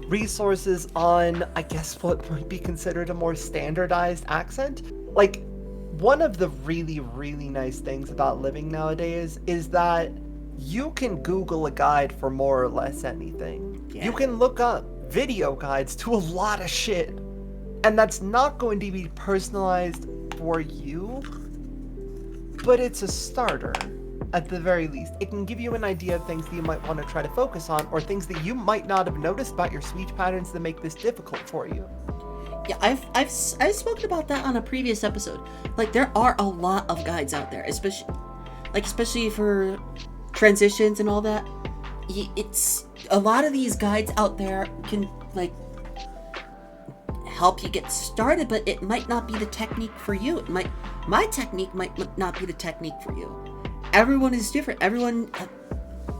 resources on, I guess, what might be considered a more standardized accent. Like, one of the really, really nice things about living nowadays is that you can Google a guide for more or less anything. Yeah. You can look up video guides to a lot of shit. And that's not going to be personalized for you, but it's a starter. At the very least, it can give you an idea of things that you might want to try to focus on, or things that you might not have noticed about your speech patterns that make this difficult for you. Yeah, I've spoken about that on a previous episode. Like, there are a lot of guides out there, especially for transitions and all that. It's a lot of these guides out there can, like, help you get started, but it might not be the technique for you. My technique might not be the technique for you. Everyone is different. Everyone,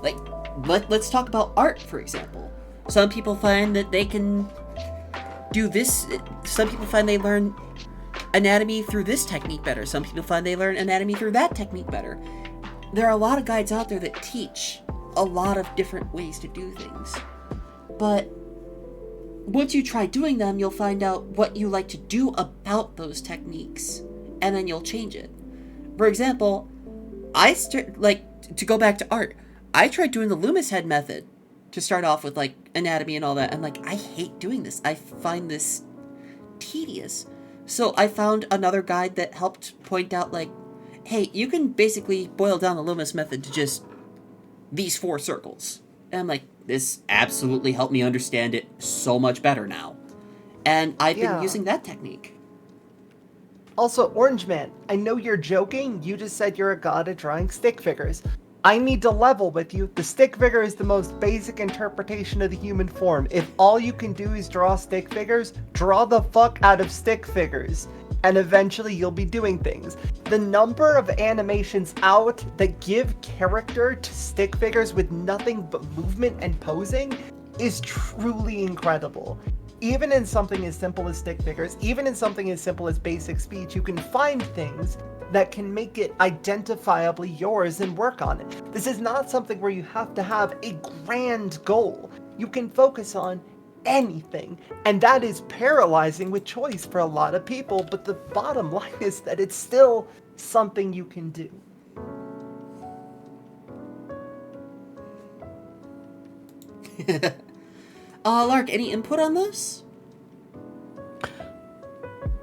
like, let's talk about art, for example. Some people find that they can do this. Some people find they learn anatomy through this technique better. Some people find they learn anatomy through that technique better. There are a lot of guides out there that teach a lot of different ways to do things. But once you try doing them, you'll find out what you like to do about those techniques, and then you'll change it. For example, to go back to art, I tried doing the Loomis head method to start off with, like, anatomy and all that. I'm like, I hate doing this. I find this tedious. So I found another guide that helped point out, like, hey, you can basically boil down the Loomis method to just these 4 circles. And I'm like, this absolutely helped me understand it so much better now. And I've been using that technique. Also, Orange Man, I know you're joking. You just said you're a god at drawing stick figures. I need to level with you. The stick figure is the most basic interpretation of the human form. If all you can do is draw stick figures, draw the fuck out of stick figures. And eventually you'll be doing things. The number of animations out that give character to stick figures with nothing but movement and posing is truly incredible. Even in something as simple as stick figures, even in something as simple as basic speech, you can find things that can make it identifiably yours and work on it. This is not something where you have to have a grand goal. You can focus on anything, and that is paralyzing with choice for a lot of people, but the bottom line is that it's still something you can do. Lark, any input on this?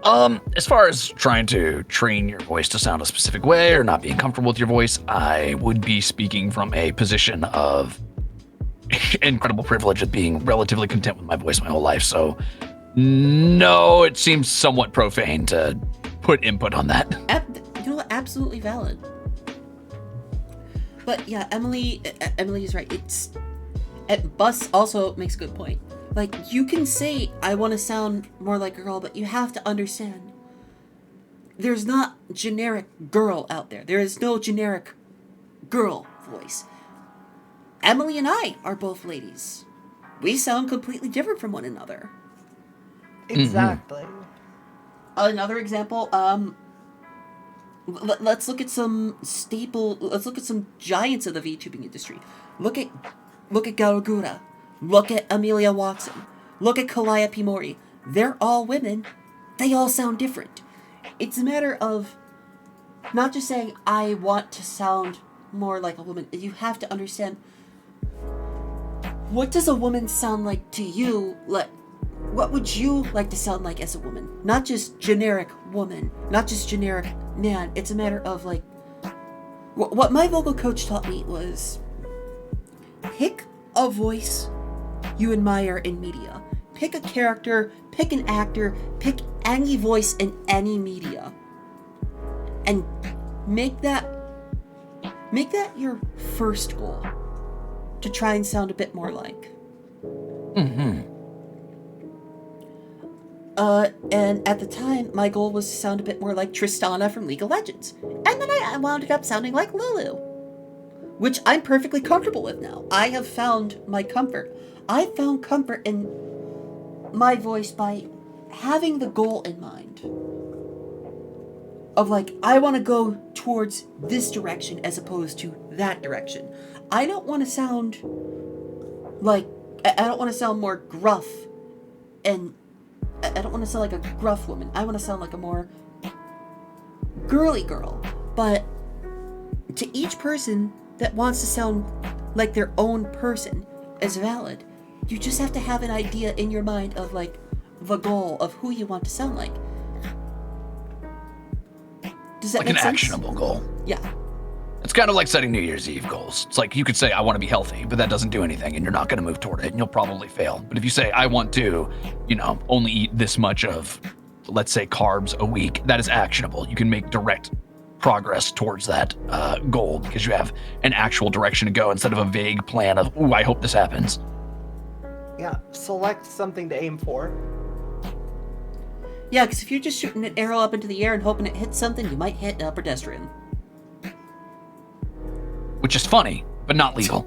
As far as trying to train your voice to sound a specific way or not being comfortable with your voice, I would be speaking from a position of incredible privilege of being relatively content with my voice my whole life. So, no, it seems somewhat profane to put input on that. Absolutely valid. But yeah, Emily is right. Bus also makes a good point. Like, you can say, I want to sound more like a girl, but you have to understand, there's not generic girl out there. There is no generic girl voice. Emily and I are both ladies. We sound completely different from one another. Exactly. Another example, Let's look at some let's look at some giants of the VTubing industry. Look at Garagura. Look at Amelia Watson. Look at Calliope Mori. They're all women. They all sound different. It's a matter of not just saying, I want to sound more like a woman. You have to understand, what does a woman sound like to you? What would you like to sound like as a woman? Not just generic woman. Not just generic man. It's a matter of, like, what my vocal coach taught me was, pick a voice you admire in media. Pick a character, pick an actor, pick any voice in any media. And make that your first goal. To try and sound a bit more like. And at the time, my goal was to sound a bit more like Tristana from League of Legends. And then I wound up sounding like Lulu. Which I'm perfectly comfortable with now. I have found my comfort. I found comfort in my voice by having the goal in mind. Of like, I want to go towards this direction as opposed to that direction. I don't want to sound like, I don't want to sound more gruff, and I don't want to sound like a gruff woman. I want to sound like a more girly girl. But to each person that wants to sound like their own person is valid. You just have to have an idea in your mind of like the goal of who you want to sound like. Does that like make an sense? actionable goal. Yeah. It's kind of like setting New Year's Eve goals. It's like you could say, I want to be healthy, but that doesn't do anything, and you're not going to move toward it, and you'll probably fail. But if you say, I want to, only eat this much of, let's say, carbs a week, that is actionable. You can make direct progress towards that goal because you have an actual direction to go instead of a vague plan of, ooh, I hope this happens. Yeah, select something to aim for. Yeah, because if you're just shooting an arrow up into the air and hoping it hits something, you might hit a pedestrian. Which is funny, but not legal.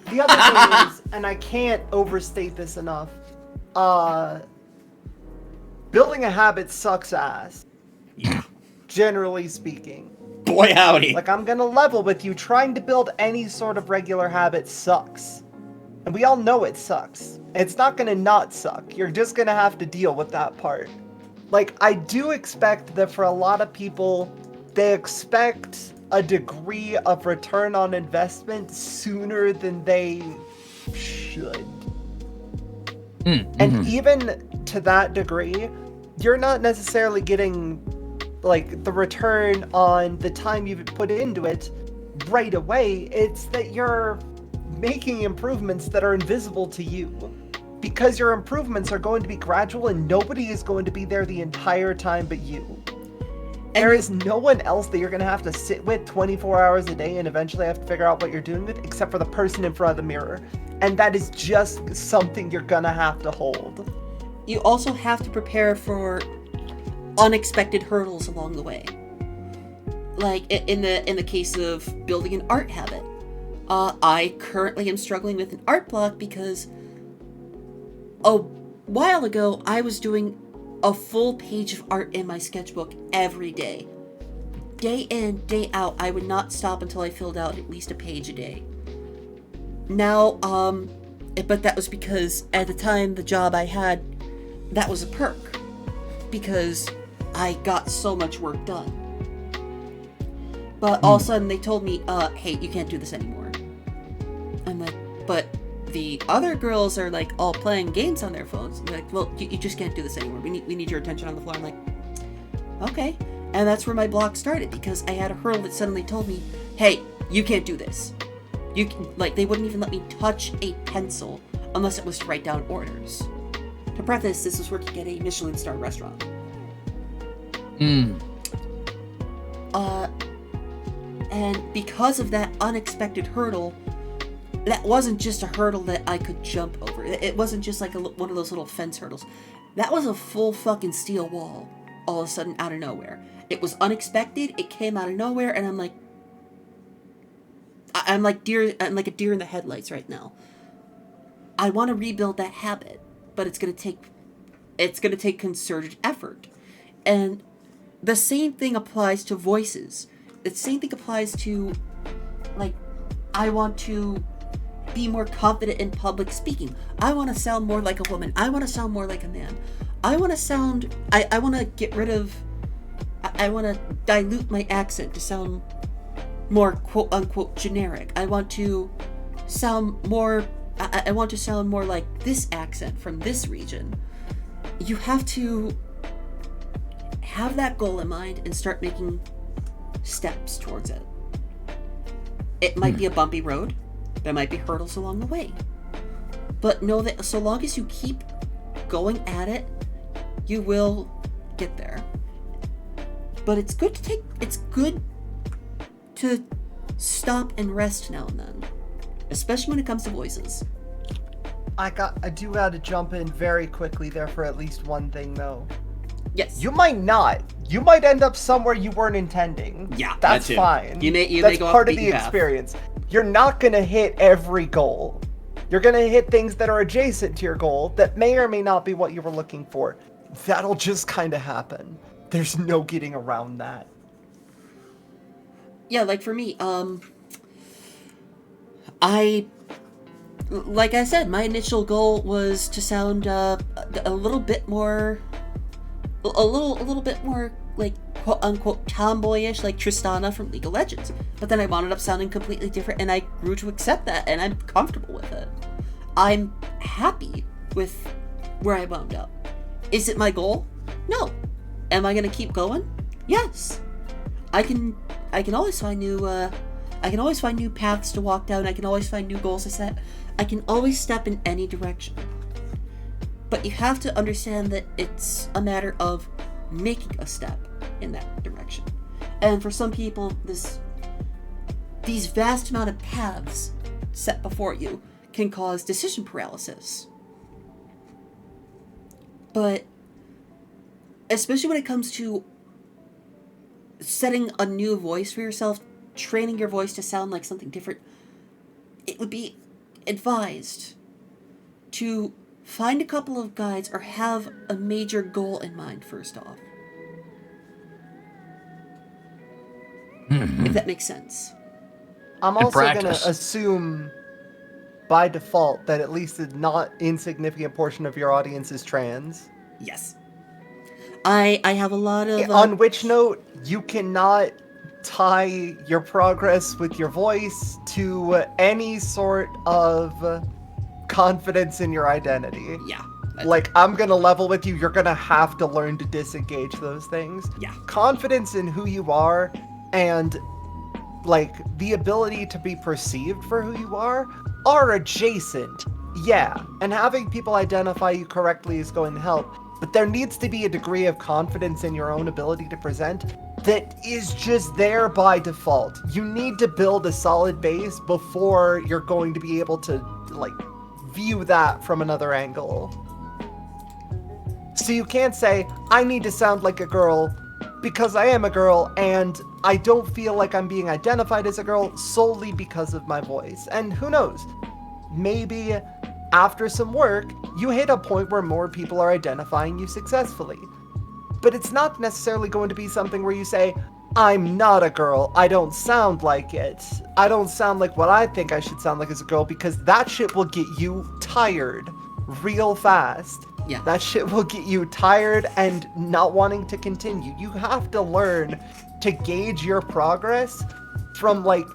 The other thing is, and I can't overstate this enough, building a habit sucks ass. Yeah. Generally speaking. Boy howdy. Like, I'm gonna level with you, trying to build any sort of regular habit sucks. And we all know it sucks. It's not gonna not suck. You're just gonna have to deal with that part. Like, I do expect that for a lot of people, they expect a degree of return on investment sooner than they should. And even to that degree, you're not necessarily getting like the return on the time you've put into it right away. It's that you're making improvements that are invisible to you. Because your improvements are going to be gradual and nobody is going to be there the entire time but you. There is no one else that you're going to have to sit with 24 hours a day and eventually have to figure out what you're doing with, except for the person in front of the mirror. And that is just something you're going to have to hold. You also have to prepare for unexpected hurdles along the way. Like in the case of building an art habit. I currently am struggling with an art block because a while ago I was doing a full page of art in my sketchbook every day. Day in, day out, I would not stop until I filled out at least a page a day. Now, but that was because at the time the job I had, that was a perk. Because I got so much work done. But all of a sudden they told me, hey, you can't do this anymore. I'm like, but the other girls are like all playing games on their phones. They're like, well, you just can't do this anymore. We need your attention on the floor. I'm like, okay. And that's where my block started, because I had a hurdle that suddenly told me, hey, you can't do this. You can, like, they wouldn't even let me touch a pencil unless it was to write down orders. To preface, this was working at a Michelin star restaurant. And because of that unexpected hurdle, that wasn't just a hurdle that I could jump over. It wasn't just like one of those little fence hurdles. That was a full fucking steel wall, all of a sudden, out of nowhere. It was unexpected, it came out of nowhere, and I'm like... I'm like a deer in the headlights right now. I want to rebuild that habit, but it's gonna take concerted effort. And the same thing applies to voices. The same thing applies to, like, I want to be more confident in public speaking. I want to sound more like a woman. I want to sound more like a man. I want to get rid of, I want to dilute my accent to sound more quote unquote generic. I want to sound more like this accent from this region. You have to have that goal in mind and start making steps towards it. It might be a bumpy road. There might be hurdles along the way. But know that so long as you keep going at it, you will get there. But it's good to stop and rest now and then, especially when it comes to voices. I do gotta jump in very quickly there for at least one thing though. Yes. You might not. You might end up somewhere you weren't intending. Yeah, that's that too. fine. You may that's go off part the of the beaten path. experience. You're not gonna hit every goal. You're gonna hit things that are adjacent to your goal that may or may not be what you were looking for. That'll just kind of happen. There's no getting around that. Yeah, like for me, like I said, my initial goal was to sound a little bit more like quote unquote tomboyish, like Tristana from League of Legends. But then I wound up sounding completely different, and I grew to accept that, and I'm comfortable with it. I'm happy with where I wound up. Is it my goal? No. Am I gonna keep going? Yes. I can always find new paths to walk down. I can always find new goals to set. I can always step in any direction. But you have to understand that it's a matter of making a step in that direction. And for some people, these vast amount of paths set before you can cause decision paralysis. But especially when it comes to setting a new voice for yourself, training your voice to sound like something different, it would be advised to find a couple of guides or have a major goal in mind first off. If that makes sense. I'm In also going to practice. assume by default that at least a not insignificant portion of your audience is trans. Yes. I have a lot of... On which note, you cannot tie your progress with your voice to any sort of confidence in your identity. Yeah. Like, I'm gonna level with you, you're gonna have to learn to disengage those things. Yeah. Confidence in who you are and, like, the ability to be perceived for who you are adjacent. Yeah, and having people identify you correctly is going to help. But there needs to be a degree of confidence in your own ability to present that is just there by default. You need to build a solid base before you're going to be able to, like, view that from another angle. So you can't say, I need to sound like a girl because I am a girl and I don't feel like I'm being identified as a girl solely because of my voice. And who knows? Maybe after some work, you hit a point where more people are identifying you successfully. But it's not necessarily going to be something where you say, I'm not a girl, I don't sound like it. I don't sound like what I think I should sound like as a girl, because that shit will get you tired real fast. Yeah. That shit will get you tired and not wanting to continue. You have to learn to gauge your progress from, like,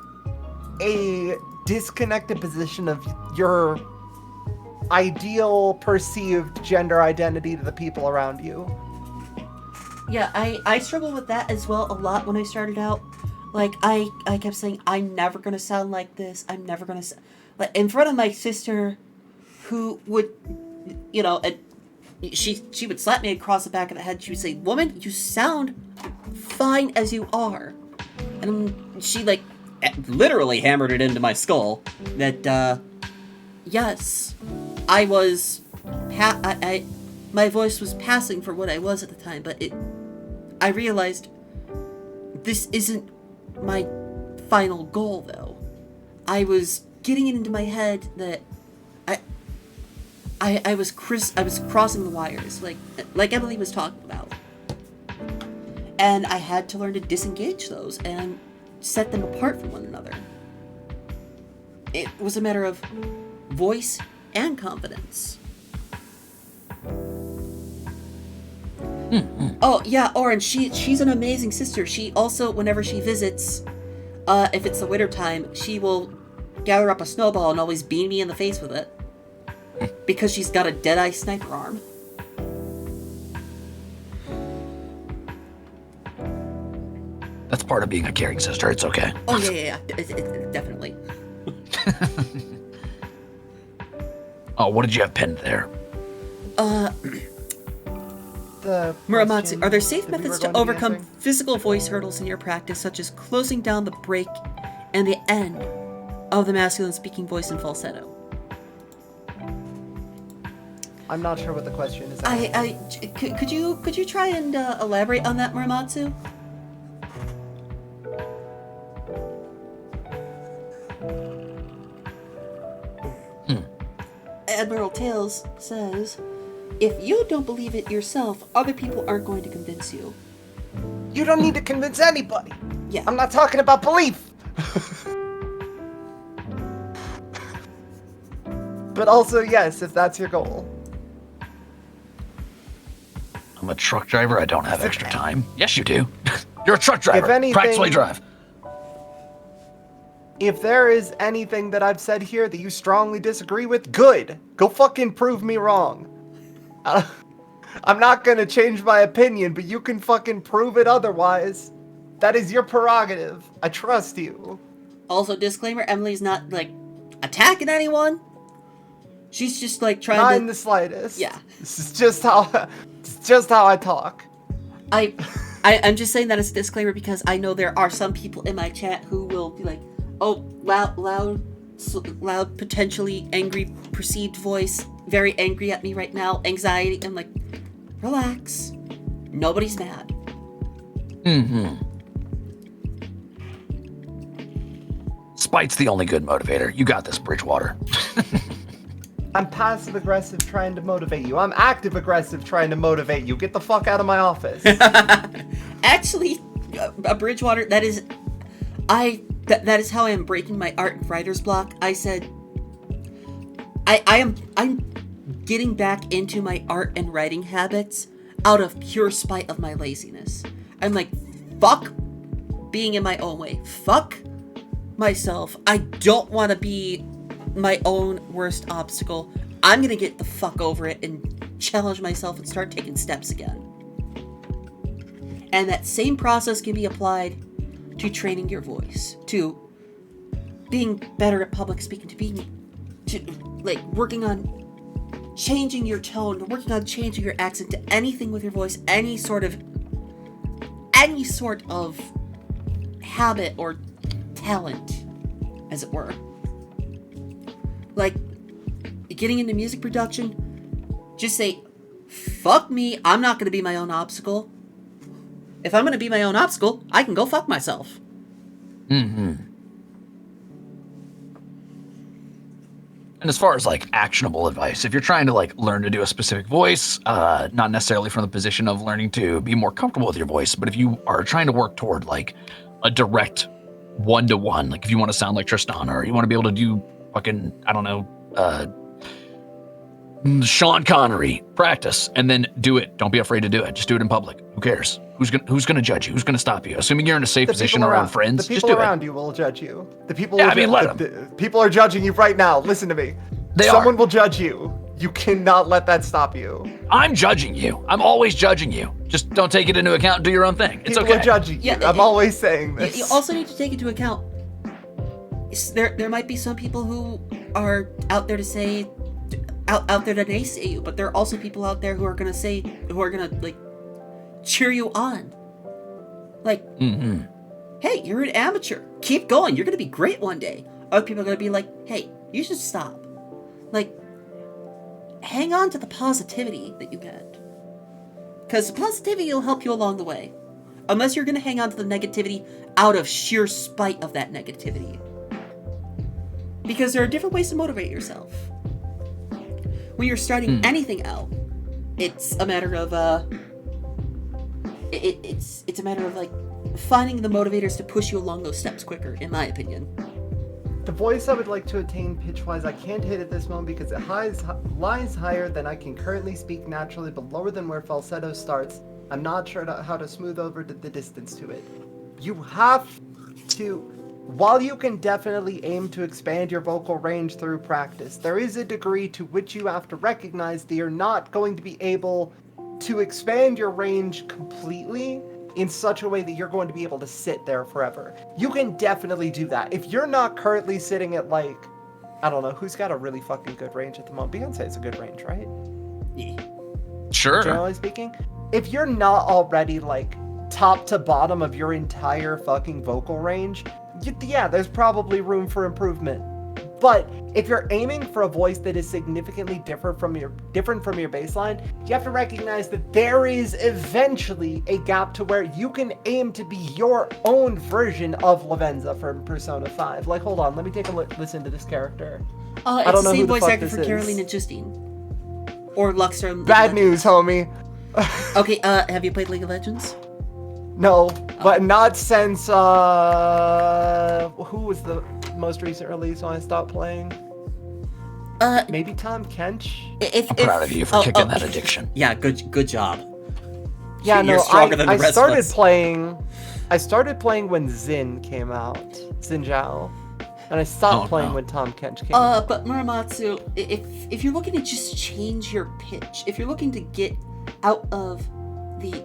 a disconnected position of your ideal perceived gender identity to the people around you. Yeah, I struggled with that as well a lot when I started out. Like, I kept saying, I'm never going to sound like this. I'm never going to... Like, in front of my sister, who would, you know, she would slap me across the back of the head. She would say, woman, you sound fine as you are. And she, like, literally hammered it into my skull that, yes, I was... my voice was passing for what I was at the time, but I realized this isn't my final goal, though. I was getting it into my head that I was crossing the wires, like Emily was talking about. And I had to learn to disengage those and set them apart from one another. It was a matter of voice and confidence. Oh, yeah, Orange, she's an amazing sister. She also, whenever she visits, if it's the winter time, she will gather up a snowball and always beam me in the face with it. Because she's got a Deadeye sniper arm. That's part of being a caring sister. It's okay. Oh, yeah, definitely. Oh, what did you have pinned there? The Muramatsu, are there safe that we methods were to going be overcome answering? physical voice hurdles in your practice, such as closing down the break and the end of the masculine speaking voice in falsetto? I'm not sure what the question is. Actually. Could you try and elaborate on that, Muramatsu? Admiral Tails says, if you don't believe it yourself, other people aren't going to convince you. You don't need to convince anybody. Yeah. I'm not talking about belief. But also, yes, if that's your goal. I'm a truck driver. I don't have extra time. Yes, you do. You're a truck driver. If anything- Practice while you drive. If there is anything that I've said here that you strongly disagree with, good. Go fucking prove me wrong. I'm not gonna change my opinion, but you can fucking prove it otherwise. That is your prerogative. I trust you. Also, disclaimer, Emily's not, like, attacking anyone. She's just, like, trying Not to... in the slightest. Yeah. This is just how I talk. I'm just saying that as a disclaimer because I know there are some people in my chat who will be like, oh, loud, potentially angry, perceived voice, very angry at me right now, anxiety. I'm like, relax. Nobody's mad. Mm-hmm. Spite's the only good motivator. You got this, Bridgewater. I'm passive aggressive trying to motivate you. I'm active aggressive trying to motivate you. Get the fuck out of my office. Actually, Bridgewater, that is how I am breaking my art and writer's block. I said, I'm getting back into my art and writing habits out of pure spite of my laziness. I'm like, fuck being in my own way. Fuck myself. I don't want to be my own worst obstacle. I'm gonna get the fuck over it and challenge myself and start taking steps again. And that same process can be applied to training your voice, to being better at public speaking, to like working on changing your tone, to working on changing your accent, to anything with your voice, any sort of habit or talent, as it were. Like, getting into music production, just say, fuck me, I'm not going to be my own obstacle. If I'm going to be my own obstacle, I can go fuck myself. Mm-hmm. And as far as, like, actionable advice, if you're trying to, like, learn to do a specific voice, not necessarily from the position of learning to be more comfortable with your voice, but if you are trying to work toward, like, a direct one-to-one, like, if you want to sound like Tristan, or you want to be able to do fucking, I don't know, Sean Connery, practice, and then do it. Don't be afraid to do it. Just do it in public. Who cares? Who's gonna judge you? Who's gonna stop you? Assuming you're in a safe position around friends, the just people do around it. you will judge you. The people. Yeah, will I mean, let the people are judging you right now. Listen to me. Someone will judge you. You cannot let that stop you. I'm judging you. I'm always judging you. Just don't take it into account and do your own thing. It's People okay. are judging you. Yeah, I'm always saying this. You also need to take into account, there might be some people who are out there to say, out there to naysay you, but there are also people out there who are gonna like cheer you on. Like, hey, you're an amateur. Keep going. You're gonna be great one day. Other people are gonna be like, hey, you should stop. Like, hang on to the positivity that you get. Because the positivity will help you along the way. Unless you're gonna hang on to the negativity out of sheer spite of that negativity. Because there are different ways to motivate yourself. When you're starting anything out, it's a matter of It's a matter of like finding the motivators to push you along those steps quicker, in my opinion. The voice I would like to attain pitch-wise, I can't hit at this moment because it lies higher than I can currently speak naturally, but lower than where falsetto starts. I'm not sure how to smooth over the distance to it. You have to, while you can definitely aim to expand your vocal range through practice, there is a degree to which you have to recognize that you're not going to be able to expand your range completely in such a way that you're going to be able to sit there forever. You can definitely do that. If you're not currently sitting at like, I don't know, who's got a really fucking good range at the moment? Beyonce has a good range, right? Sure. Generally speaking. If you're not already like top to bottom of your entire fucking vocal range, yeah, there's probably room for improvement. But if you're aiming for a voice that is significantly different from your baseline, you have to recognize that there is eventually a gap to where you can aim to be your own version of Lavenza from Persona 5. Like, hold on, let me take a listen to this character. It's I don't know the who same the voice fuck actor this for is. Caroline and Justine. Or Luxor. Bad news, homie. Okay, have you played League of Legends? No, but not since, who was the most recent release when I stopped playing? Maybe Tom Kench? I'm proud of you for kicking that addiction. Yeah, good job. Yeah, You're no, stronger than the I rest of started us. playing. I started playing when Xin came out, Xin Zhao, and I stopped playing when Tom Kench came out. But Muramatsu, if you're looking to just change your pitch, if you're looking to get out of the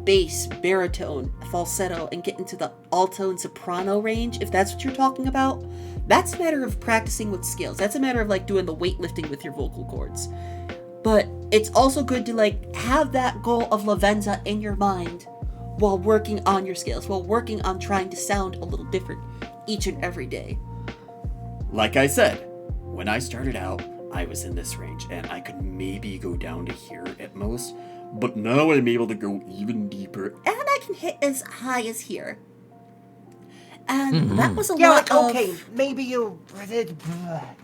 bass, baritone, falsetto, and get into the alto and soprano range, if that's what you're talking about, that's a matter of practicing with scales. That's a matter of like doing the weightlifting with your vocal cords. But it's also good to like have that goal of Lavenza in your mind while working on your scales, while working on trying to sound a little different each and every day. Like I said, when I started out, I was in this range, and I could maybe go down to here at most, but now I'm able to go even deeper. And I can hit as high as here. And that was a Yeah, lot like, okay, maybe you...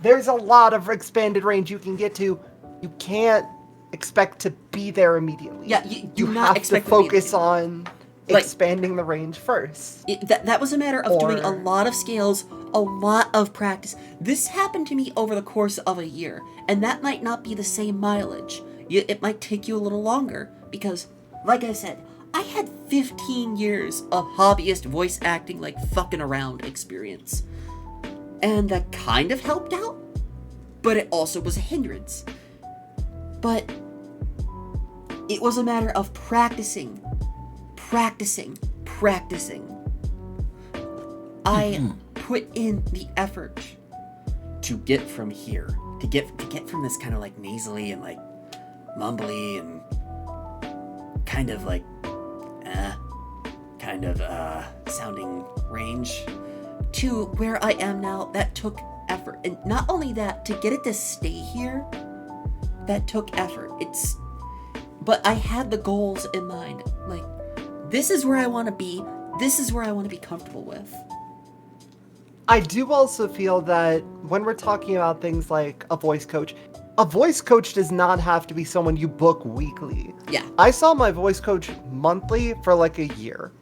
There's a lot of expanded range you can get to. You can't expect to be there immediately. Yeah, you do you not have expect to to be focus there. on Like- expanding the range first. That was a matter of doing a Or- lot of scales, a lot of practice. This happened to me over the course of a year, and that might not be the same mileage. It might take you a little longer, because, like I said, I had 15 years of hobbyist voice acting, like, fucking around experience. And that kind of helped out, but it also was a hindrance. But it was a matter of practicing. I put in the effort To get from here, to get from this kind of like nasally and like mumbly and kind of like sounding range to where I am now. That took effort, and not only that, to get it to stay here, that took effort. But I had the goals in mind. Like, this is where I want to be. This is where I want to be comfortable with. I do also feel that when we're talking about things like a voice coach does not have to be someone you book weekly. Yeah. I saw my voice coach monthly for like a year.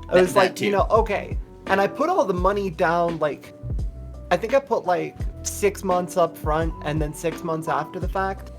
I was That like, too. okay. And I put all the money down, like, I think I put like 6 months up front and then 6 months after the fact.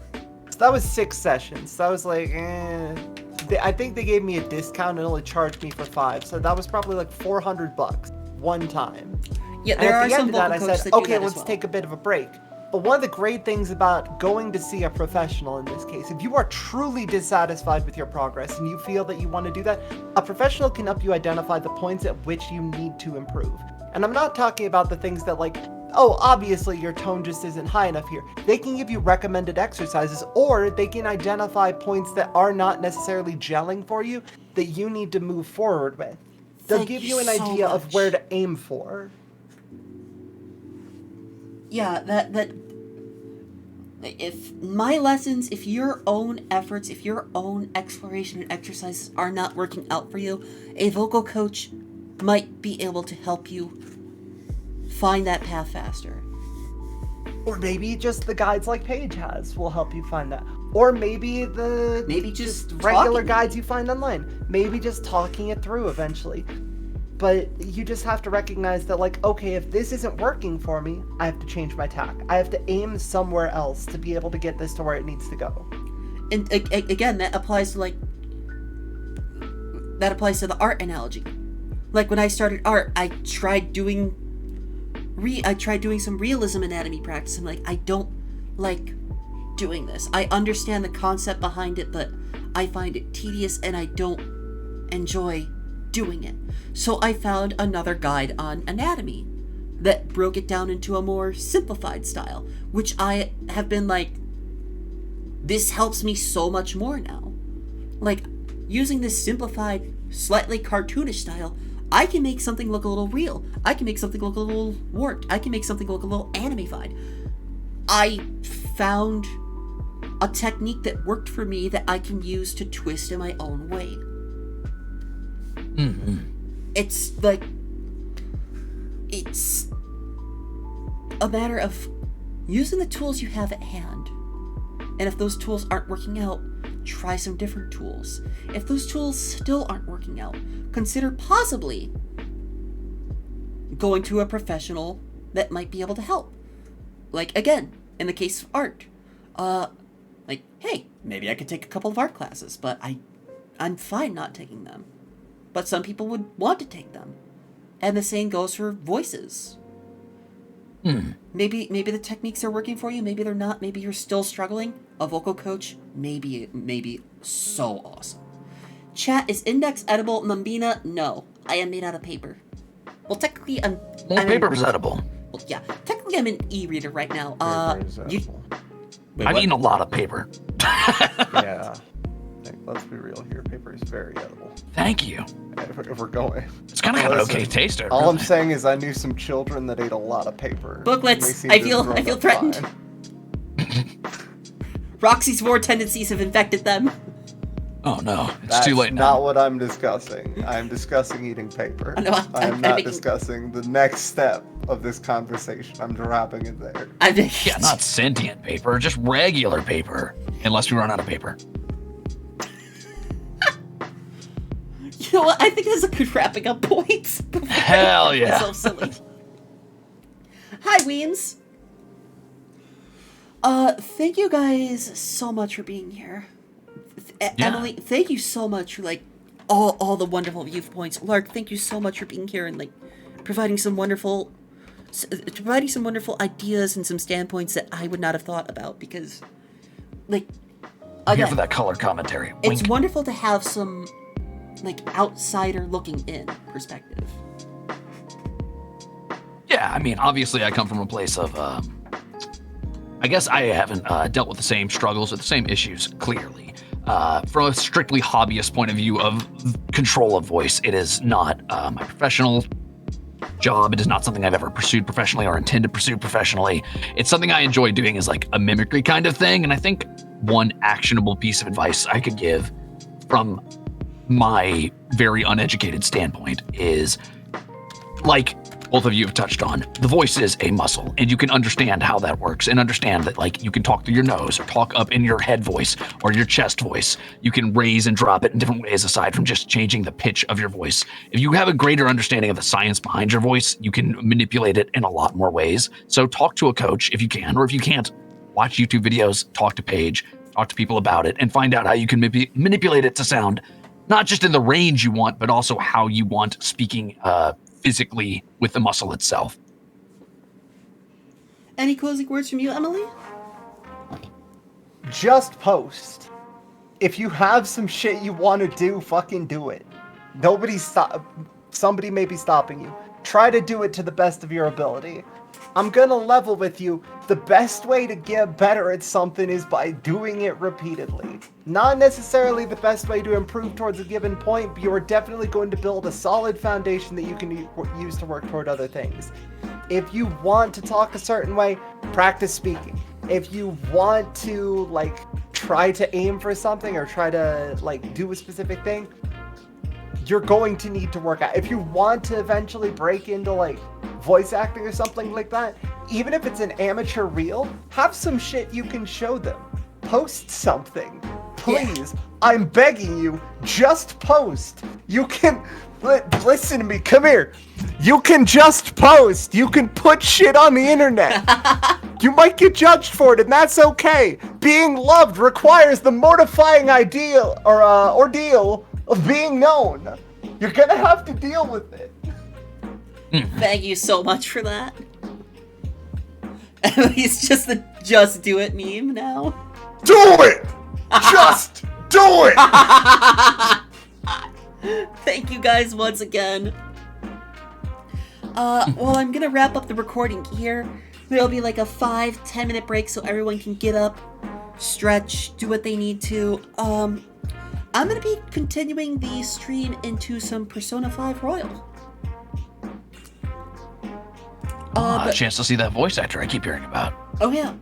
So that was 6 sessions. So I was like, I think they gave me a discount and only charged me for 5. So that was probably like $400 one time. Yeah, And there at are the some end of that, vocal I coaches said, that do okay, that as let's well. take a bit of a break. But one of the great things about going to see a professional in this case, if you are truly dissatisfied with your progress and you feel that you want to do that, a professional can help you identify the points at which you need to improve. And I'm not talking about the things that like, oh, obviously your tone just isn't high enough here. They can give you recommended exercises, or they can identify points that are not necessarily gelling for you that you need to move forward with. They'll Thank give you you an so idea of much. where to aim for. Yeah, that if my lessons, if your own efforts, if your own exploration and exercises are not working out for you, a vocal coach might be able to help you find that path faster. Or maybe just the guides like Paige has will help you find that. Or maybe just regular talking. guides you find online. Maybe just talking it through eventually. But you just have to recognize that, like, okay, if this isn't working for me, I have to change my tack. I have to aim somewhere else to be able to get this to where it needs to go. And again, that applies to the art analogy. Like when I started art, I tried doing some realism anatomy practice. I'm like, I don't like doing this. I understand the concept behind it, but I find it tedious and I don't enjoy doing it. So I found another guide on anatomy that broke it down into a more simplified style, which I have been like, this helps me so much more now. Like, using this simplified, slightly cartoonish style, I can make something look a little real. I can make something look a little warped. I can make something look a little animified. I found a technique that worked for me that I can use to twist in my own way. Mm-hmm. It's a matter of using the tools you have at hand. And if those tools aren't working out, try some different tools. If those tools still aren't working out, consider possibly going to a professional that might be able to help. Like, again, in the case of art, like, hey, maybe I could take a couple of art classes, but I'm fine not taking them. But some people would want to take them. And the same goes for voices. Maybe the techniques are working for you, maybe they're not, maybe you're still struggling. A vocal coach, maybe so awesome. Chat, is Index edible? Mambina, no. I am made out of paper. Well, technically, Paper is edible. Well, yeah, technically I'm an e-reader right now. Paper is edible. Wait, I've what? eaten a lot of paper. Yeah. Let's be real here. Paper is very edible. Thank you. If we're going. It's kind of got an Listen, okay taster. All I'm really. saying is I knew some children that ate a lot of paper. Booklets, They seem I to feel have grown up threatened. fine. Roxy's war tendencies have infected them. Oh no, it's That's too late not now. what I'm discussing. I'm discussing eating paper. I know, I am I'm not making- discussing the next step of this conversation. I'm dropping it there. Yeah, not sentient paper, just regular paper. Unless we run out of paper. You know what? I think that's a good wrapping up point. Hell yeah. So silly. Hi, Weens. Thank you guys so much for being here. Yeah. Emily, thank you so much for like all the wonderful viewpoints. Lark, thank you so much for being here and like providing some wonderful ideas and some standpoints that I would not have thought about because, like, I'm here again, for that color commentary. it's Wink. wonderful to have some like outsider looking in perspective. Yeah, I mean, obviously I come from a place of, I guess I haven't dealt with the same struggles or the same issues, clearly. From a strictly hobbyist point of view of control of voice, it is not my professional job. It is not something I've ever pursued professionally or intend to pursue professionally. It's something I enjoy doing as like a mimicry kind of thing. And I think one actionable piece of advice I could give from my very uneducated standpoint is, like both of you have touched on, the voice is a muscle, and you can understand how that works and understand that, like, you can talk through your nose or talk up in your head voice or your chest voice. You can raise and drop it in different ways aside from just changing the pitch of your voice. If you have a greater understanding of the science behind your voice, you can manipulate it in a lot more ways. So talk to a coach if you can, or if you can't, watch YouTube videos, talk to Paige, talk to people about it, and find out how you can manipulate it to sound not just in the range you want, but also how you want speaking physically with the muscle itself. Any closing words from you, Emily? Just post. If you have some shit you want to do, fucking do it. Somebody may be stopping you. Try to do it to the best of your ability. I'm gonna level with you. The best way to get better at something is by doing it repeatedly. Not necessarily the best way to improve towards a given point, but you're definitely going to build a solid foundation that you can use to work toward other things. If you want to talk a certain way, practice speaking. If you want to, like, try to aim for something or try to, like, do a specific thing, you're going to need to work out. If you want to eventually break into, like, voice acting or something like that, even if it's an amateur reel, have some shit you can show them. post something. Please, I'm begging you, just post. You can listen to me. Come here. You can just post. You can put shit on the internet. You might get judged for it, and that's okay. Being loved requires the mortifying ordeal of being known. You're gonna have to deal with it. Thank you so much for that. He's just the just do it meme now. Do it! Just do it! Thank you guys once again. Well, I'm gonna wrap up the recording here. There'll be like a 5-10 minute break so everyone can get up, stretch, do what they need to. I'm gonna be continuing the stream into some Persona 5 Royal. A chance to see that voice actor I keep hearing about. Oh yeah.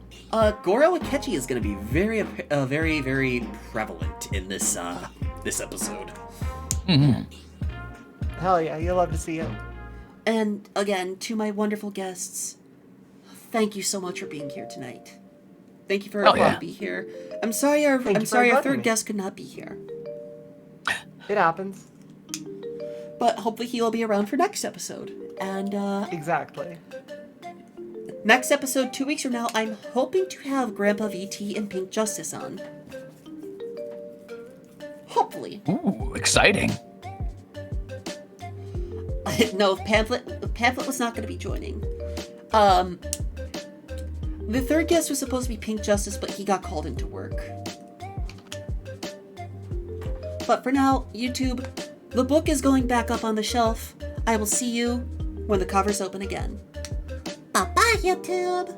Goro Akechi is going to be very, very prevalent in this this episode. Mm-hmm. Hell yeah, you'll love to see it. And again, to my wonderful guests, thank you so much for being here tonight. Thank you for allowing me to be here. I'm sorry our third guest could not be here. It happens. But hopefully he will be around for next episode. And exactly. Next episode, 2 weeks from now, I'm hoping to have Grandpa VT and Pink Justice on. Hopefully. Ooh, exciting. No, Pamphlet was not going to be joining. The third guest was supposed to be Pink Justice, but he got called into work. But for now, YouTube, the book is going back up on the shelf. I will see you when the covers open again. Bye-bye, YouTube!